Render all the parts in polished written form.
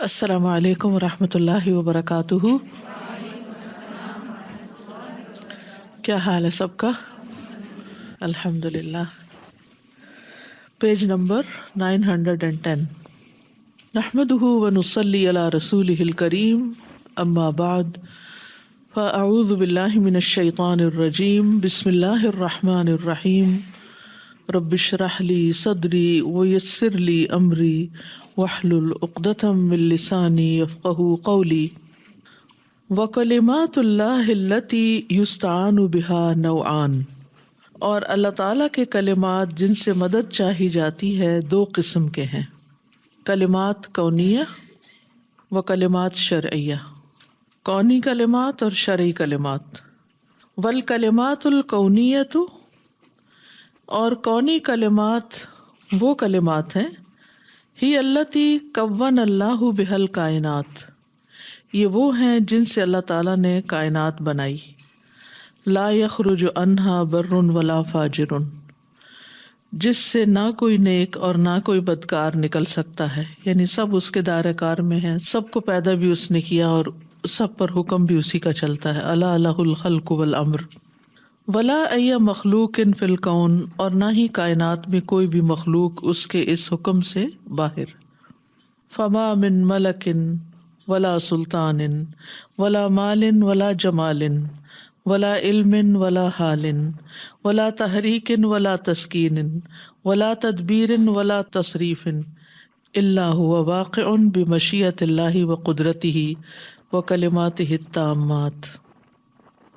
السلام علیکم ورحمۃ اللہ وبرکاتہ۔ کیا حال ہے سب کا؟ الحمد للہ۔ Page number 910۔ نحمده ونصلی علی رسولہ الکریم، اما بعد فاعوذ باللہ من الشیطان الرجیم، بسم اللہ الرحمن الرحیم۔ رب اشرح لی صدری ویسر لی امری واحلل عقدۃ من لسانی یفقہوا قولی۔ وکلمات اللہ التی یستعان بہا نوعان، اور اللہ تعالیٰ کے کلمات جن سے مدد چاہی جاتی ہے دو قسم کے ہیں، کلمات کونیہ و کلمات شرعیہ، کونی کلمات اور شرعی کلمات۔ والکلمات الکونیۃ، اور کونی کلمات وہ کلمات ہیں، ہی التی کون اللہ بہا الکائنات، یہ وہ ہیں جن سے اللہ تعالیٰ نے کائنات بنائی۔ لا یخرج عنہا بر ولا فاجر، جس سے نہ کوئی نیک اور نہ کوئی بدکار نکل سکتا ہے، یعنی سب اس کے دائرہ کار میں ہیں، سب کو پیدا بھی اس نے کیا اور سب پر حکم بھی اسی کا چلتا ہے۔ الا لہ الخلق والامر۔ ولا ای مخلوق فی الکون، اور نہ ہی کائنات میں کوئی بھی مخلوق اس کے اس حکم سے باہر۔ فما من ملک ولا سلطان ولا مال ولا جمال ولا علم ولا حال ولا تحریک ولا تسکین ولا تدبیر ولا تصریف الا هو واقع بمشیۃ اللہ وقدرتہ وکلماتہ التامات۔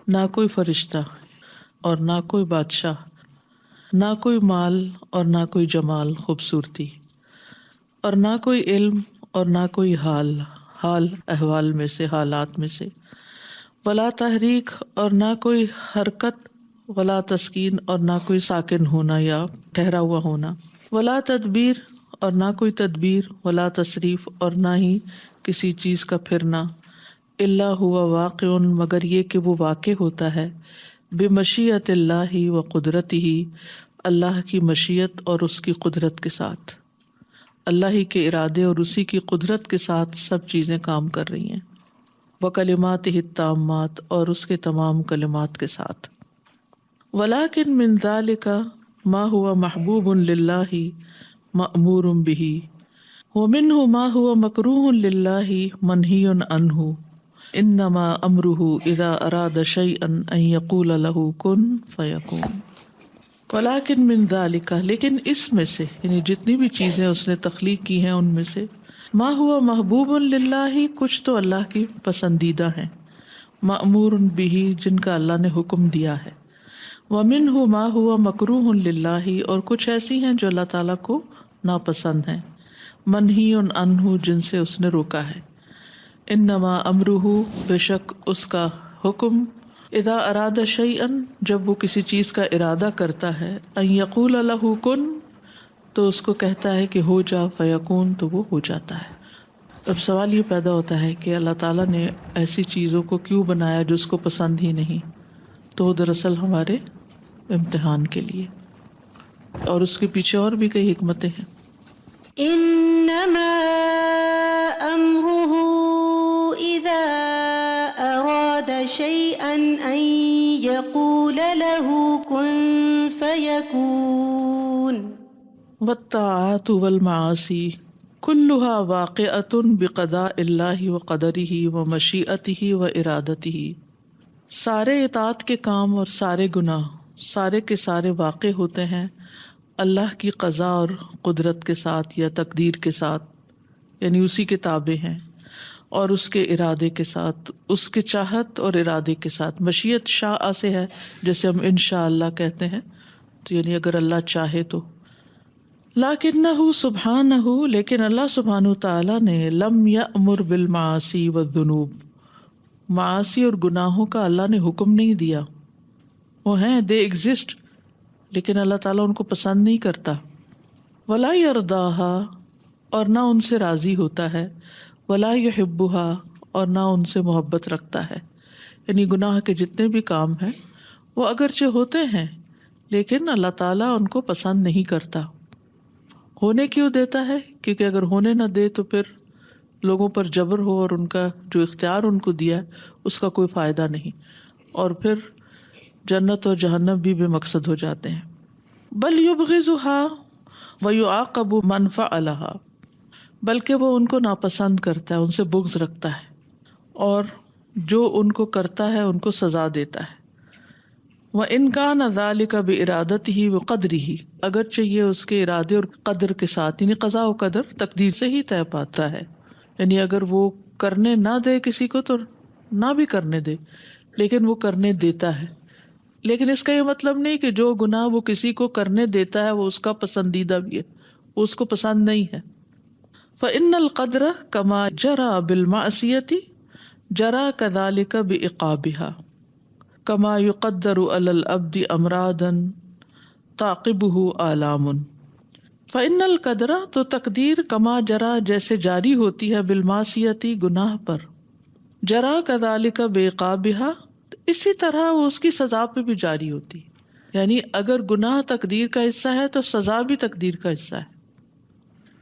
نہ کوئی فرشتہ اور نہ کوئی بادشاہ، نہ کوئی مال اور نہ کوئی جمال خوبصورتی، اور نہ کوئی علم اور نہ کوئی حال احوال میں سے، حالات میں سے، ولا تحریک اور نہ کوئی حرکت، ولا تسکین اور نہ کوئی ساکن ہونا یا ٹھہرا ہوا ہونا، ولا تدبیر اور نہ کوئی تدبیر، ولا تصریف اور نہ ہی کسی چیز کا پھرنا، الا ہوا واقع مگر یہ کہ وہ واقع ہوتا ہے، بمشیۃ اللہ و قدرتہ، اللہ کی مشیت اور اس کی قدرت کے ساتھ، اللہ ہی کے ارادے اور اسی کی قدرت کے ساتھ سب چیزیں کام کر رہی ہیں۔ وکلماتہ التامات، اور اس کے تمام کلمات کے ساتھ۔ ولیکن من ذلک ما هو محبوب للہ مأمور بہ، ومنہ ما هو مکروہ للہ منہی عنہ، انما امرہ اذا اراد شیئا ان یقول له کن فیکون۔ ولیکن من ذالک، لیکن اس میں سے، یعنی جتنی بھی چیزیں اس نے تخلیق کی ہیں ان میں سے، ما ہوا محبوب للہ، کچھ تو اللہ کی پسندیدہ ہیں، مأمور بہ، جن کا اللہ نے حکم دیا ہے، ومنہ ما ہوا مکروہ للہ، اور کچھ ایسی ہیں جو اللہ تعالیٰ کو ناپسند ہیں، منہی عنہ، جن سے اس نے روکا ہے۔ انما امرہ، بے شک اس کا حکم، اذا اراد شیئا، جب وہ کسی چیز کا ارادہ کرتا ہے، ان یقول له کن، تو اس کو کہتا ہے کہ ہو جا، فیکون، تو وہ ہو جاتا ہے۔ اب سوال یہ پیدا ہوتا ہے کہ اللہ تعالیٰ نے ایسی چیزوں کو کیوں بنایا جو اس کو پسند ہی نہیں؟ تو وہ دراصل ہمارے امتحان کے لیے، اور اس کے پیچھے اور بھی کئی حکمتیں ہیں۔ انما امره اذا اراد شيئا ان يقول له كن فيكون۔ والطاعات والمعاصی كلها واقعة بقضاء اللہ وقدرہ ومشیئتہ وارادتہ، سارے اطاعت کے کام اور سارے گناہ سارے کے سارے واقع ہوتے ہیں اللہ کی قضا اور قدرت کے ساتھ یا تقدیر کے ساتھ، یعنی اسی کے تابع ہیں، اور اس کے ارادے کے ساتھ، اس کے چاہت اور ارادے کے ساتھ۔ مشیت شاء سے ہے، جیسے ہم انشاءاللہ کہتے ہیں، تو یعنی اگر اللہ چاہے تو۔ لیکنہ سبحانہ، لیکن اللہ سبحانہ تعالیٰ نے لم یأمر بالمعاصی والذنوب، معاصی اور گناہوں کا اللہ نے حکم نہیں دیا، وہ ہیں، دے ایگزسٹ، لیکن اللہ تعالیٰ ان کو پسند نہیں کرتا۔ ولا یرضاہا، اور نہ ان سے راضی ہوتا ہے، ولا یحبہا، اور نہ ان سے محبت رکھتا ہے، یعنی گناہ کے جتنے بھی کام ہیں وہ اگرچہ ہوتے ہیں لیکن اللہ تعالیٰ ان کو پسند نہیں کرتا۔ ہونے کیوں دیتا ہے؟ کیونکہ اگر ہونے نہ دے تو پھر لوگوں پر جبر ہو اور ان کا جو اختیار ان کو دیا ہے اس کا کوئی فائدہ نہیں، اور پھر جنت اور جہنم بھی بے مقصد ہو جاتے ہیں۔ بل یبغضها ویعاقب من فعلها، بلکہ وہ ان کو ناپسند کرتا ہے، ان سے بغض رکھتا ہے، اور جو ان کو کرتا ہے ان کو سزا دیتا ہے۔ وَإِنْ كَانَ ذَلِكَ بِإِرَادَتِهِ وَقَدْرِهِ، اگرچہ یہ اس کے ارادے اور قدر کے ساتھ، یعنی قضاء و قدر تقدیر سے ہی طے پاتا ہے، یعنی اگر وہ کرنے نہ دے کسی کو تو نہ بھی کرنے دے، لیکن وہ کرنے دیتا ہے۔ لیکن اس کا یہ مطلب نہیں کہ جو گناہ وہ کسی کو کرنے دیتا ہے وہ اس کا پسندیدہ بھی ہے، وہ اس کو پسند نہیں ہے۔ فَإِنَّ الْقَدْرَ كَمَا جَرَى بِالْمَعْصِيَةِ جَرَى كَذَلِكَ بِعِقَابِهَا كَمَا يُقَدَّرُ عَلَى الْعَبْدِ أَمْرَاضًا تَعْقِبُهُ آلَامٌ۔ فَإِنَّ الْقَدْرَ، تو تقدیر، کما جرا، جیسے جاری ہوتی ہے، بالمعصیتی، گناہ پر، جرا كذلك بعقابها، اسی طرح وہ اس کی سزا پہ بھی جاری ہوتی ہے، یعنی اگر گناہ تقدیر کا حصہ ہے تو سزا بھی تقدیر کا حصہ ہے۔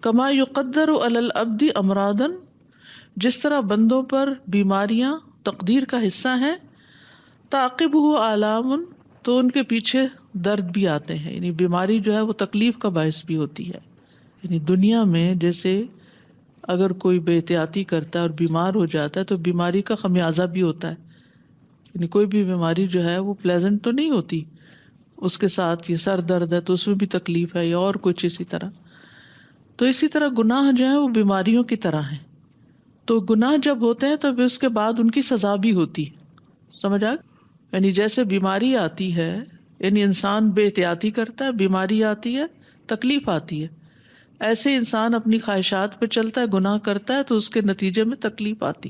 کما یقدر علی العبد امراضا، جس طرح بندوں پر بیماریاں تقدیر کا حصہ ہیں، تعقبہ آلام، تو ان کے پیچھے درد بھی آتے ہیں، یعنی بیماری جو ہے وہ تکلیف کا باعث بھی ہوتی ہے۔ یعنی دنیا میں جیسے اگر کوئی بے احتیاطی کرتا ہے اور بیمار ہو جاتا ہے تو بیماری کا خمیازہ بھی ہوتا ہے، یعنی کوئی بھی بیماری جو ہے وہ پلیزنٹ تو نہیں ہوتی، اس کے ساتھ یہ سر درد ہے تو اس میں بھی تکلیف ہے، یا اور کچھ اسی طرح۔ تو اسی طرح گناہ جو ہیں وہ بیماریوں کی طرح ہیں، تو گناہ جب ہوتے ہیں تو پھر اس کے بعد ان کی سزا بھی ہوتی ہے، سمجھ آ؟ یعنی جیسے بیماری آتی ہے، یعنی انسان بے احتیاطی کرتا ہے، بیماری آتی ہے، تکلیف آتی ہے، ایسے انسان اپنی خواہشات پہ چلتا ہے، گناہ کرتا ہے تو اس کے نتیجے میں تکلیف آتی،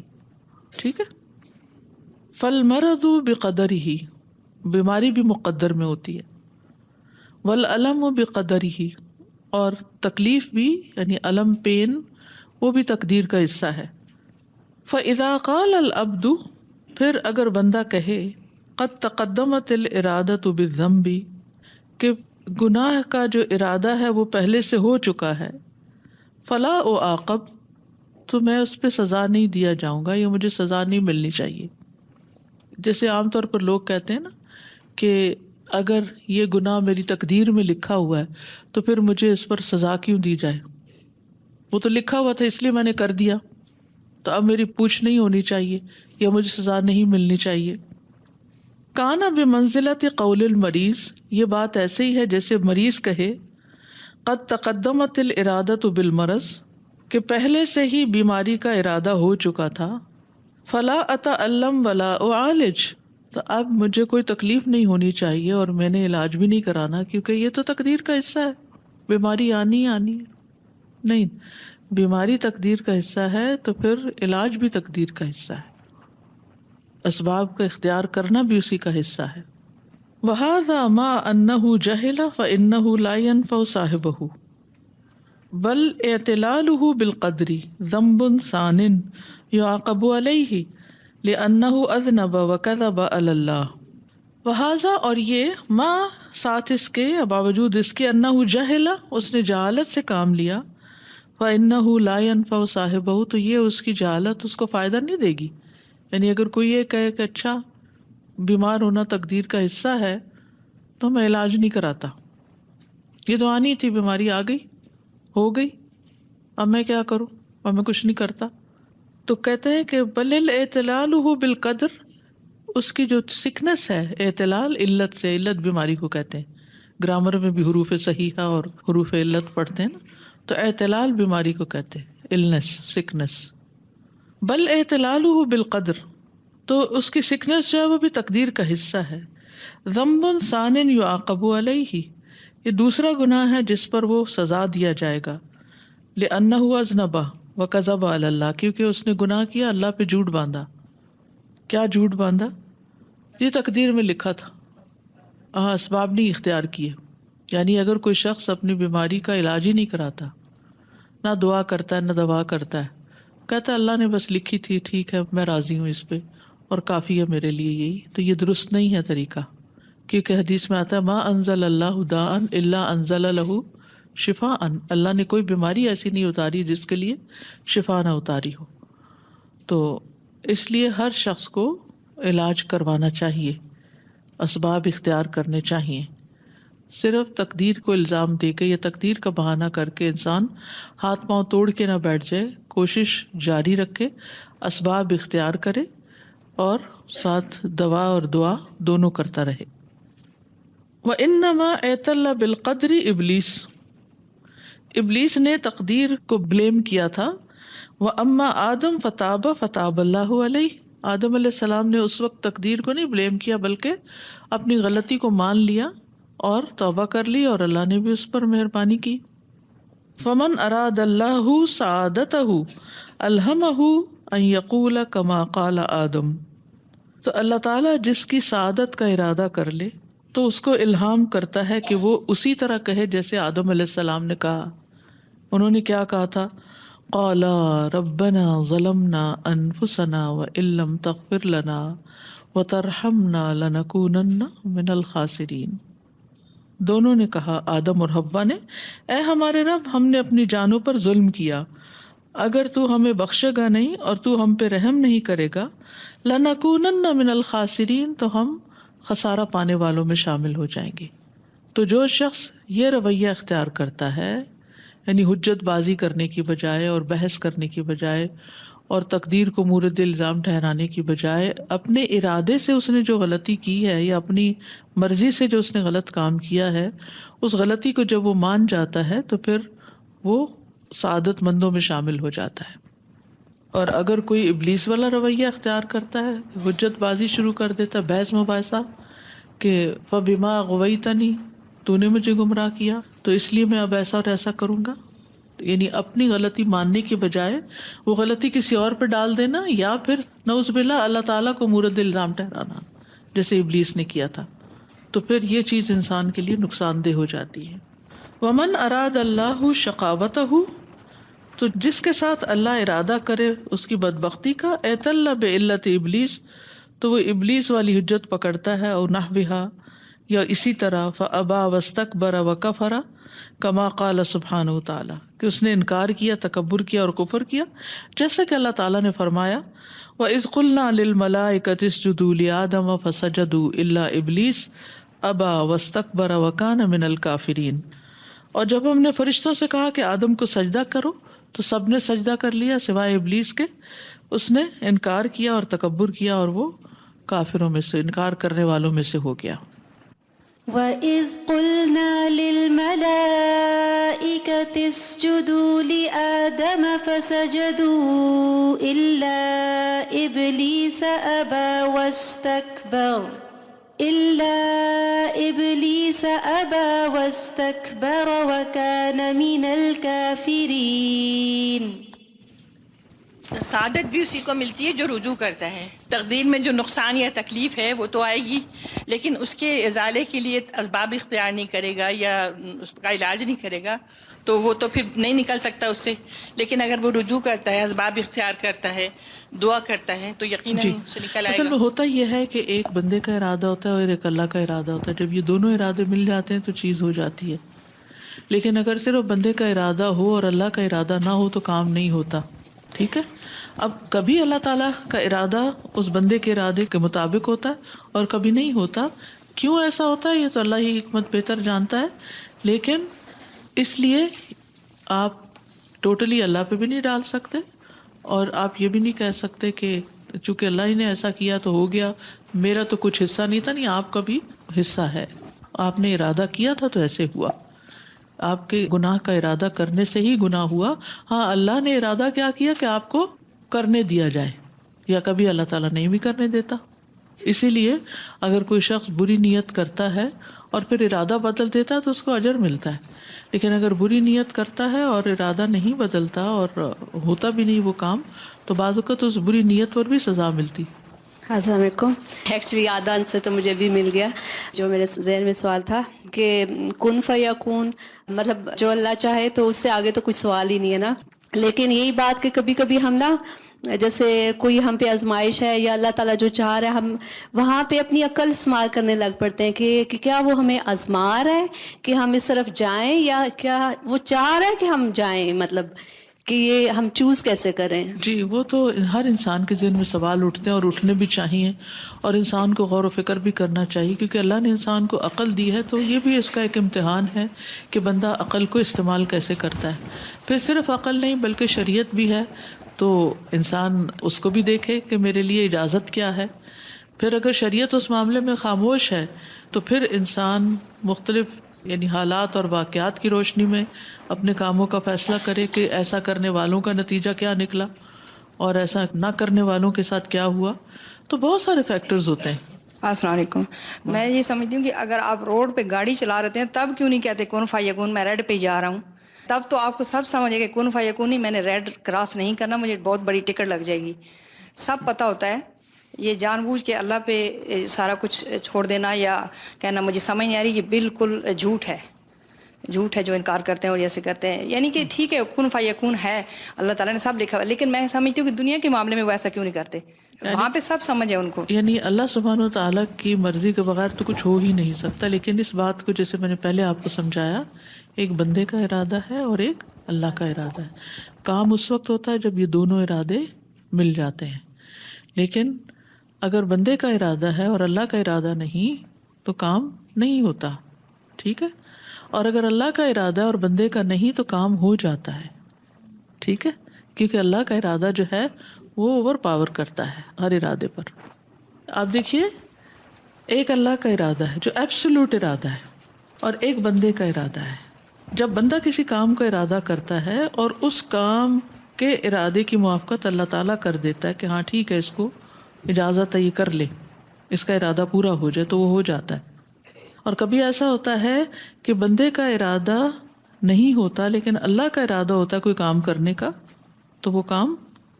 ٹھیک ہے۔ فالمرض بقدرہ، بیماری بھی مقدر میں ہوتی ہے، والالم بقدرہ، اور تکلیف بھی، یعنی الم، پین، وہ بھی تقدیر کا حصہ ہے۔ فاذا قال العبد، پھر اگر بندہ کہے، قد تقدمت الارادۃ بالذنب، کہ گناہ کا جو ارادہ ہے وہ پہلے سے ہو چکا ہے، فلا اعاقب، تو میں اس پہ سزا نہیں دیا جاؤں گا، یا مجھے سزا نہیں ملنی چاہیے۔ جیسے عام طور پر لوگ کہتے ہیں نا کہ اگر یہ گناہ میری تقدیر میں لکھا ہوا ہے تو پھر مجھے اس پر سزا کیوں دی جائے، وہ تو لکھا ہوا تھا اس لیے میں نے کر دیا، تو اب میری پوچھ نہیں ہونی چاہیے یا مجھے سزا نہیں ملنی چاہیے۔ کانا بمنزلت قول المریض، یہ بات ایسے ہی ہے جیسے مریض کہے، قد تقدمت الارادۃ بالمرض، کہ پہلے سے ہی بیماری کا ارادہ ہو چکا تھا، فلا اتعلم ولا اعالج، تو اب مجھے کوئی تکلیف نہیں ہونی چاہیے اور میں نے علاج بھی نہیں کرانا، کیونکہ یہ تو تقدیر کا حصہ ہے، بیماری آنی آنی ہے۔ نہیں، بیماری تقدیر کا حصہ ہے تو پھر علاج بھی تقدیر کا حصہ ہے، اسباب کا اختیار کرنا بھی اسی کا حصہ ہے۔ وَهَذَا مَا أَنَّهُ جَهِلَ فَإِنَّهُ لَا يَنْفَعُ صَاحِبَهُ بل اعتلالہ بالقدر ذنب ثان یعاقب علیہ لأنہ اذنب وکذب علی اللہ۔ وہذا، اور یہ، ما، ساتھ اس کے، باوجود اس کے، انہ جہل، اس نے جہالت سے کام لیا، فإنہ لا ينفع صاحبہ، تو یہ اس کی جہالت اس کو فائدہ نہیں دے گی۔ یعنی اگر کوئی یہ کہے کہ اچھا بیمار ہونا تقدیر کا حصہ ہے تو میں علاج نہیں کراتا، یہ تو آنی تھی، بیماری آ گئی، ہو گئی، اب میں کیا کروں، اب میں کچھ نہیں کرتا۔ تو کہتے ہیں کہ بل الاعتلال بالقدر، اس کی جو سکنس ہے، اعتلال علت سے، علت بیماری کو کہتے ہیں، گرامر میں بھی حروف صحیحہ اور حروف علت پڑھتے ہیں نا، تو اعتلال بیماری کو کہتے ہیں، النس، سکنس۔ بل اعتلالہ بالقدر، تو اس کی سکنس جو ہے وہ بھی تقدیر کا حصہ ہے۔ ذنب ثان یعاقب علیہ، یہ دوسرا گناہ ہے جس پر وہ سزا دیا جائے گا، لأنہ اذنب وکذب علی اللہ، کیونکہ اس نے گناہ کیا، اللہ پہ جھوٹ باندھا۔ کیا جھوٹ باندھا؟ یہ تقدیر میں لکھا تھا، اسباب نہیں اختیار کیے۔ یعنی اگر کوئی شخص اپنی بیماری کا علاج ہی نہیں کراتا، نہ دعا کرتا ہے نہ دوا کرتا ہے، کہتا ہے اللہ نے بس لکھی تھی، ٹھیک ہے میں راضی ہوں اس پہ اور کافی ہے میرے لیے یہی، تو یہ درست نہیں ہے طریقہ، کیونکہ حدیث میں آتا ہے ما انزل اللہ داء الا انزل لہ شفاءً، اللہ نے کوئی بیماری ایسی نہیں اتاری جس کے لیے شفا نہ اتاری ہو. تو اس لیے ہر شخص کو علاج کروانا چاہیے، اسباب اختیار کرنے چاہیے. صرف تقدیر کو الزام دے کے یا تقدیر کا بہانہ کر کے انسان ہاتھ پاؤں توڑ کے نہ بیٹھ جائے، کوشش جاری رکھے، اسباب اختیار کرے اور ساتھ دوا اور دعا دونوں کرتا رہے. وَإِنَّمَا اعْتَلَّ بِالْقَدْرِ ابلیس نے تقدیر کو بلیم کیا تھا. وَأَمَّا آدم فَتَابَ فَتَابَ اللَّهُ عَلَيْهِ، آدم علیہ السلام نے اس وقت تقدیر کو نہیں بلیم کیا بلکہ اپنی غلطی کو مان لیا اور توبہ کر لی اور اللہ نے بھی اس پر مہربانی کی. فمن اراد اللہ سعادتہ الہمہ ان یقول کما قال آدم، تو اللہ تعالیٰ جس کی سعادت کا ارادہ کر لے تو اس کو الہام کرتا ہے کہ وہ اسی طرح کہے جیسے آدم علیہ السلام نے کہا. انہوں نے کیا کہا تھا؟ قالا ربنا ظلمنا انفسنا وان لم تغفر لنا وترحمنا لنکونن من الخاسرین. دونوں نے کہا، آدم اور حوا نے، اے ہمارے رب، ہم نے اپنی جانوں پر ظلم کیا، اگر تو ہمیں بخشے گا نہیں اور تو ہم پہ رحم نہیں کرے گا، لنکونن من الخاسرین، تو ہم خسارہ پانے والوں میں شامل ہو جائیں گے. تو جو شخص یہ رویہ اختیار کرتا ہے، یعنی حجت بازی کرنے کی بجائے اور بحث کرنے کی بجائے اور تقدیر کو مورد الزام ٹھہرانے کی بجائے اپنے ارادے سے اس نے جو غلطی کی ہے یا اپنی مرضی سے جو اس نے غلط کام کیا ہے، اس غلطی کو جب وہ مان جاتا ہے تو پھر وہ سعادت مندوں میں شامل ہو جاتا ہے. اور اگر کوئی ابلیس والا رویہ اختیار کرتا ہے، حجت بازی شروع کر دیتا ہے، بحث مباحثہ، کہ فَبِمَا أَغْوَيْتَنِي، تو نے مجھے گمراہ کیا تو اس لیے میں اب ایسا اور ایسا کروں گا، یعنی اپنی غلطی ماننے کی بجائے وہ غلطی کسی اور پہ ڈال دینا یا پھر نعوذ باللہ اللہ تعالیٰ کو مورد الزام ٹھہرانا جیسے ابلیس نے کیا تھا، تو پھر یہ چیز انسان کے لیے نقصان دہ ہو جاتی ہے. ومن اراد اللہ شقاوتہ، تو جس کے ساتھ اللہ ارادہ کرے اس کی بدبختی کا، اعتل بعلت ابلیس، تو وہ ابلیس والی حجت پکڑتا ہے، اور نحوہا، یا اسی طرح، فابا واستکبر وکفر کما قال سبحانہ تعالی، کہ اس نے انکار کیا، تکبر کیا اور کفر کیا، جیسا کہ اللہ تعالیٰ نے فرمایا وَإِذْ قُلْنَا لِلْمَلَائِكَةِ اسْجُدُوا لِآدَمَ فَسَجَدُوا إِلَّا إِبْلِيسَ أَبَى وَاسْتَكْبَرَ وَكَانَ مِنَ الْكَافِرِينَ. اور جب ہم نے فرشتوں سے کہا کہ آدم کو سجدہ کرو تو سب نے سجدہ کر لیا سوائے ابلیس کے، اس نے انکار کیا اور تکبر کیا اور وہ کافروں میں سے، انکار کرنے والوں میں سے ہو گیا. وَإِذْ قُلْنَا لِلْمَلَائِكَةِ اسْجُدُوا لِآدَمَ فَسَجَدُوا إِلَّا إِبْلِيسَ أَبَى وَاسْتَكْبَرَ وَكَانَ مِنَ الْكَافِرِينَ. سعادت بھی اسی کو ملتی ہے جو رجوع کرتا ہے. تقدیر میں جو نقصان یا تکلیف ہے وہ تو آئے گی، لیکن اس کے ازالے کے لیے اسباب اختیار نہیں کرے گا یا اس کا علاج نہیں کرے گا تو وہ تو پھر نہیں نکل سکتا اس سے. لیکن اگر وہ رجوع کرتا ہے، اسباب اختیار کرتا ہے، دعا کرتا ہے تو یقیناً اس سے نکل آئے اصل گا. میں ہوتا یہ ہے کہ ایک بندے کا ارادہ ہوتا ہے اور ایک اللہ کا ارادہ ہوتا ہے. جب یہ دونوں ارادے مل جاتے ہیں تو چیز ہو جاتی ہے. لیکن اگر صرف بندے کا ارادہ ہو اور اللہ کا ارادہ نہ ہو تو کام نہیں ہوتا. ٹھیک ہے، اب کبھی اللہ تعالیٰ کا ارادہ اس بندے کے ارادے کے مطابق ہوتا ہے اور کبھی نہیں ہوتا. کیوں ایسا ہوتا ہے یہ تو اللہ ہی حکمت بہتر جانتا ہے، لیکن اس لیے آپ ٹوٹلی اللہ پہ بھی نہیں ڈال سکتے اور آپ یہ بھی نہیں کہہ سکتے کہ چونکہ اللہ ہی نے ایسا کیا تو ہو گیا، میرا تو کچھ حصہ نہیں تھا. نہیں، آپ کا بھی حصہ ہے، آپ نے ارادہ کیا تھا تو ایسے ہوا. آپ کے گناہ کا ارادہ کرنے سے ہی گناہ ہوا. ہاں، اللہ نے ارادہ کیا کیا کہ آپ کو کرنے دیا جائے، یا کبھی اللہ تعالیٰ نہیں بھی کرنے دیتا. اسی لیے اگر کوئی شخص بری نیت کرتا ہے اور پھر ارادہ بدل دیتا ہے تو اس کو اجر ملتا ہے، لیکن اگر بری نیت کرتا ہے اور ارادہ نہیں بدلتا اور ہوتا بھی نہیں وہ کام تو بعض اوقات اس بری نیت پر بھی سزا ملتی. السلام علیکم. ایکچولی آدان سے تو مجھے بھی مل گیا جو میرے ذہن میں سوال تھا کہ کن فیکون، مطلب جو اللہ چاہے تو اس سے آگے تو کوئی سوال ہی نہیں ہے نا. لیکن یہی بات کہ کبھی کبھی ہم نا جیسے کوئی ہم پہ آزمائش ہے یا اللہ تعالیٰ جو چاہ رہا ہے ہم وہاں پہ اپنی عقل استعمال کرنے لگ پڑتے ہیں کہ کیا وہ ہمیں آزما رہا ہے کہ ہم اس طرف جائیں یا کیا وہ چاہ رہا ہے کہ ہم جائیں، مطلب کہ یہ ہم چوز کیسے کریں؟ جی وہ تو ہر انسان کے ذہن میں سوال اٹھتے ہیں اور اٹھنے بھی چاہیے، اور انسان کو غور و فکر بھی کرنا چاہیے، کیونکہ اللہ نے انسان کو عقل دی ہے تو یہ بھی اس کا ایک امتحان ہے کہ بندہ عقل کو استعمال کیسے کرتا ہے۔ پھر صرف عقل نہیں بلکہ شریعت بھی ہے، تو انسان اس کو بھی دیکھے کہ میرے لیے اجازت کیا ہے۔ پھر اگر شریعت اس معاملے میں خاموش ہے تو پھر انسان مختلف یعنی حالات اور واقعات کی روشنی میں اپنے کاموں کا فیصلہ کرے کہ ایسا کرنے والوں کا نتیجہ کیا نکلا اور ایسا نہ کرنے والوں کے ساتھ کیا ہوا۔ تو بہت سارے فیکٹرز ہوتے ہیں۔ السلام علیکم۔ میں یہ سمجھتی ہوں کہ اگر آپ روڈ پہ گاڑی چلا رہے ہیں تب کیوں نہیں کہتے کن فیکون میں ریڈ پہ جا رہا ہوں؟ تب تو آپ کو سب سمجھے کہ کن فیکون نہیں، میں نے ریڈ کراس نہیں کرنا، مجھے بہت بڑی ٹکٹ لگ جائے گی۔ سب پتہ ہوتا ہے، یہ جان بوجھ کے اللہ پہ سارا کچھ چھوڑ دینا یا کہنا مجھے سمجھ نہیں آ رہی، یہ بالکل جھوٹ ہے، جھوٹ ہے جو انکار کرتے ہیں اور ایسے کرتے ہیں۔ یعنی کہ ٹھیک ہے کن فیکون ہے، اللہ تعالیٰ نے سب لکھا ہوا، لیکن میں سمجھتی ہوں کہ دنیا کے معاملے میں وہ ایسا کیوں نہیں کرتے؟ وہاں پہ سب سمجھ ہے ان کو۔ یعنی اللہ سبحانہ و تعالیٰ کی مرضی کے بغیر تو کچھ ہو ہی نہیں سکتا، لیکن اس بات کو جیسے میں نے پہلے آپ کو سمجھایا، ایک بندے کا ارادہ ہے اور ایک اللہ کا ارادہ ہے۔ کام اس وقت ہوتا ہے جب یہ دونوں ارادے مل جاتے ہیں، لیکن اگر بندے کا ارادہ ہے اور اللہ کا ارادہ نہیں تو کام نہیں ہوتا، ٹھیک ہے؟ اور اگر اللہ کا ارادہ اور بندے کا نہیں تو کام ہو جاتا ہے، ٹھیک ہے؟ کیونکہ اللہ کا ارادہ جو ہے وہ اوور پاور کرتا ہے ہر ارادے پر۔ آپ دیکھیے، ایک اللہ کا ارادہ ہے جو ایبسولوٹ ارادہ ہے اور ایک بندے کا ارادہ ہے۔ جب بندہ کسی کام کا ارادہ کرتا ہے اور اس کام کے ارادے کی موافقت اللہ تعالیٰ کر دیتا ہے کہ ہاں ٹھیک ہے، اس کو اجازت ہے یہ کر لے، اس کا ارادہ پورا ہو جائے، تو وہ ہو جاتا ہے۔ اور کبھی ایسا ہوتا ہے کہ بندے کا ارادہ نہیں ہوتا لیکن اللہ کا ارادہ ہوتا ہے کوئی کام کرنے کا، تو وہ کام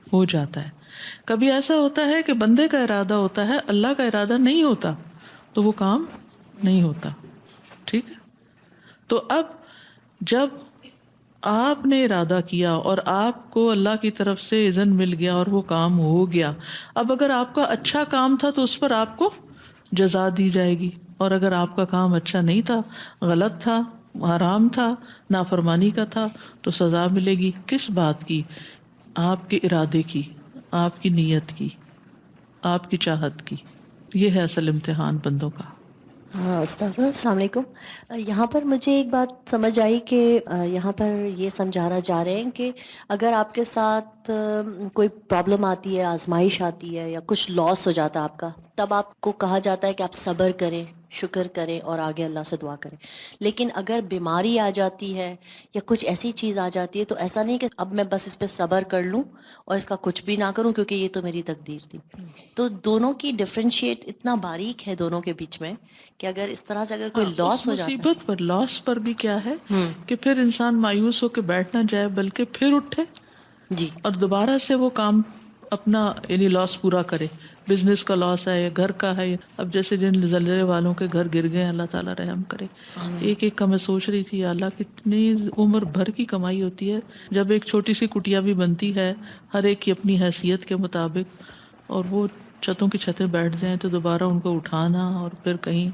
ہو جاتا ہے۔ کبھی ایسا ہوتا ہے کہ بندے کا ارادہ ہوتا ہے، اللہ کا ارادہ نہیں ہوتا، تو وہ کام نہیں ہوتا، ٹھیک ہے؟ تو اب جب آپ نے ارادہ کیا اور آپ کو اللہ کی طرف سے اذن مل گیا اور وہ کام ہو گیا، اب اگر آپ کا اچھا کام تھا تو اس پر آپ کو جزا دی جائے گی، اور اگر آپ کا کام اچھا نہیں تھا، غلط تھا، حرام تھا، نافرمانی کا تھا، تو سزا ملے گی۔ کس بات کی؟ آپ کے ارادے کی، آپ کی نیت کی، آپ کی چاہت کی۔ یہ ہے اصل امتحان بندوں کا۔ ہاں استاد السلام علیکم۔ یہاں پر مجھے ایک بات سمجھ آئی کہ یہاں پر یہ سمجھانا چاہ رہے ہیں کہ اگر آپ کے ساتھ کوئی پرابلم آتی ہے، آزمائش آتی ہے یا کچھ لاس ہو جاتا ہے آپ کا، تب آپ کو کہا جاتا ہے کہ آپ صبر کریں، شکر کریں اور آگے اللہ سے دعا کریں۔ لیکن اگر بیماری آ جاتی ہے یا کچھ ایسی چیز آ جاتی ہے تو ایسا نہیں کہ اب میں بس اس پہ صبر کر لوں اور اس کا کچھ بھی نہ کروں کیونکہ یہ تو میری تقدیر تھی۔ تو دونوں کی ڈفرینشیٹ اتنا باریک ہے دونوں کے بیچ میں کہ اگر اس طرح سے اگر کوئی لاس ہو جاتا ہے، مصیبت پر، لاس پر بھی کیا ہے کہ پھر انسان مایوس ہو کے بیٹھ نہ جائے بلکہ پھر اٹھے جی اور دوبارہ سے وہ کام اپنا یعنی لاس پورا کرے۔ بزنس کا لاس ہے یا گھر کا ہے، اب جیسے جن زلزلے والوں کے گھر گر گئے، اللہ تعالیٰ رحم کرے۔ ایک ایک کا میں سوچ رہی تھی، اللہ کتنی عمر بھر کی کمائی ہوتی ہے جب ایک چھوٹی سی کٹیا بھی بنتی ہے ہر ایک کی اپنی حیثیت کے مطابق، اور وہ چھتوں کی چھتیں بیٹھ جائیں تو دوبارہ ان کو اٹھانا، اور پھر کہیں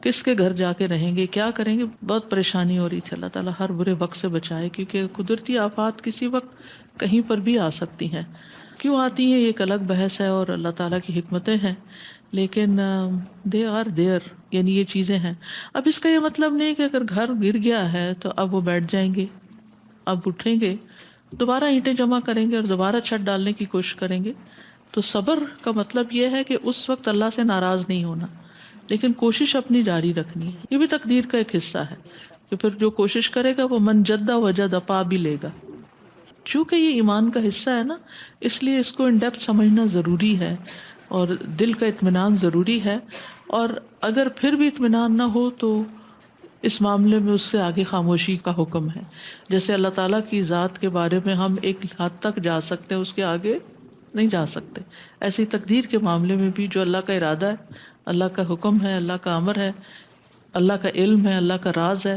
کس کے گھر جا کے رہیں گے، کیا کریں گے، بہت پریشانی ہو رہی تھی۔ اللہ تعالیٰ ہر برے وقت سے بچائے، کیونکہ قدرتی آفات کسی وقت کہیں پر بھی آ سکتی ہیں۔ کیوں آتی ہیں یہ ایک الگ بحث ہے اور اللہ تعالیٰ کی حکمتیں ہیں، لیکن دے آر دیئر، یعنی یہ چیزیں ہیں۔ اب اس کا یہ مطلب نہیں کہ اگر گھر گر گیا ہے تو اب وہ بیٹھ جائیں گے، اب اٹھیں گے، دوبارہ اینٹیں جمع کریں گے اور دوبارہ چھت ڈالنے کی کوشش کریں گے۔ تو صبر کا مطلب یہ ہے کہ اس وقت اللہ سے ناراض نہیں ہونا، لیکن کوشش اپنی جاری رکھنی ہے۔ یہ بھی تقدیر کا ایک حصہ ہے کہ پھر جو کوشش کرے گا وہ من جدہ وجدہ، پا بھی لے گا۔ چونکہ یہ ایمان کا حصہ ہے نا، اس لیے اس کو ان ڈیپتھ سمجھنا ضروری ہے اور دل کا اطمینان ضروری ہے۔ اور اگر پھر بھی اطمینان نہ ہو تو اس معاملے میں اس سے آگے خاموشی کا حکم ہے۔ جیسے اللہ تعالیٰ کی ذات کے بارے میں ہم ایک حد تک جا سکتے ہیں، اس کے آگے نہیں جا سکتے، ایسی تقدیر کے معاملے میں بھی جو اللہ کا ارادہ ہے، اللہ کا حکم ہے، اللہ کا امر ہے، اللہ کا علم ہے، اللہ کا راز ہے،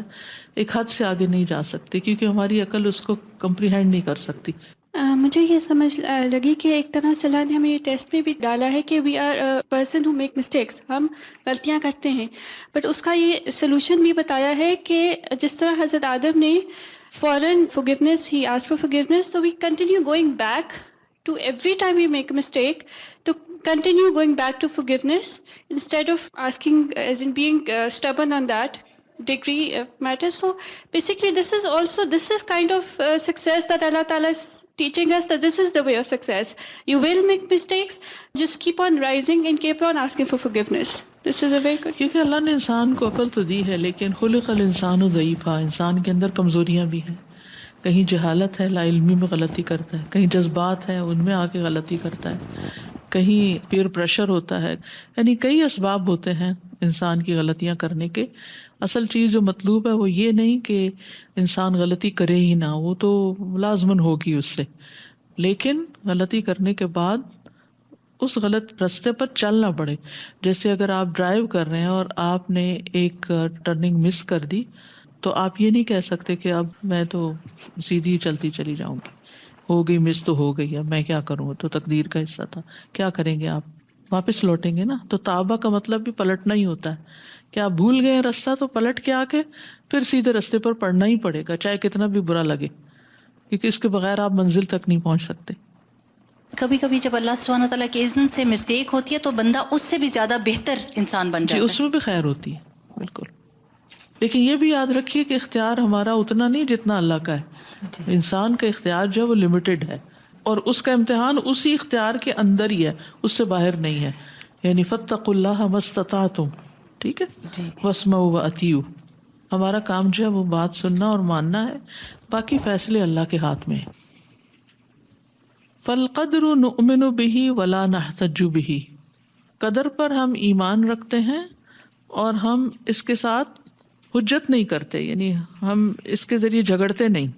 ایک حد سے آگے نہیں جا سکتے کیونکہ ہماری عقل اس کو کمپریہینڈ نہیں کر سکتی. مجھے یہ سمجھ لگی کہ ایک طرح سے اللہ نے ہمیں یہ ٹیسٹ میں بھی ڈالا ہے کہ we are person who make mistakes, ہم غلطیاں کرتے ہیں، بٹ اس کا یہ سلوشن بھی بتایا ہے کہ جس طرح حضرت آدم نے فوراً forgiveness he asked for forgiveness, so we continue going back to every time we make a mistake to continue going back to forgiveness instead of asking as in being stubborn on that degree of matter. So basically this is kind of success that Allah Ta'ala is teaching us, that this is the way of success. You will make mistakes, just keep on rising and keep on asking for forgiveness. This is a very good. کیونکہ اللہ نے انسان کو عقل تو دی ہے لیکن خلق الانسان ضعیفا، انسان کے اندر کمزوریاں بھی ہیں. کہیں جہالت ہے، لا علمی میں غلطی کرتا ہے، کہیں جذبات ہیں ان میں آ کے غلطی کرتا ہے، کہیں پیر پریشر ہوتا ہے، یعنی کئی اسباب ہوتے ہیں انسان کی غلطیاں کرنے کے. اصل چیز جو مطلوب ہے وہ یہ نہیں کہ انسان غلطی کرے ہی نہ، وہ تو لازماً ہوگی اس سے، لیکن غلطی کرنے کے بعد اس غلط راستے پر چلنا پڑے. جیسے اگر آپ ڈرائیو کر رہے ہیں اور آپ نے ایک ٹرننگ مس کر دی تو آپ یہ نہیں کہہ سکتے کہ اب میں تو سیدھی چلتی چلی جاؤں گی، ہو گئی مس تو ہو گئی، اب میں کیا کروں، تو تقدیر کا حصہ تھا. کیا کریں گے؟ آپ واپس لوٹیں گے نا. تو توبہ کا مطلب بھی پلٹنا ہی ہوتا ہے کہ آپ بھول گئے راستہ تو پلٹ کے آ کے پھر سیدھے راستے پر پڑنا ہی پڑے گا، چاہے کتنا بھی برا لگے، کیونکہ اس کے بغیر آپ منزل تک نہیں پہنچ سکتے. کبھی کبھی جب اللہ سبحانہ تعالیٰ کے اذن سے مسٹیک ہوتی ہے تو بندہ اس سے بھی زیادہ بہتر انسان بن جاتا ہے. اس میں بھی خیر ہوتی ہے بالکل. لیکن یہ بھی یاد رکھیے کہ اختیار ہمارا اتنا نہیں جتنا اللہ کا ہے. انسان کا اختیار جو ہے وہ لمیٹڈ ہے اور اس کا امتحان اسی اختیار کے اندر ہی ہے، اس سے باہر نہیں ہے. یعنی فاتقوا اللہ ما استطعتم، ٹھیک ہے، واسمعوا واطیعوا. ہمارا کام جو ہے وہ بات سننا اور ماننا ہے، باقی فیصلے اللہ کے ہاتھ میں ہیں. فالقدر نؤمن به ولا نحتج به، قدر پر ہم ایمان رکھتے ہیں اور ہم اس کے ساتھ حجت نہیں کرتے، یعنی ہم اس کے ذریعے جھگڑتے نہیں.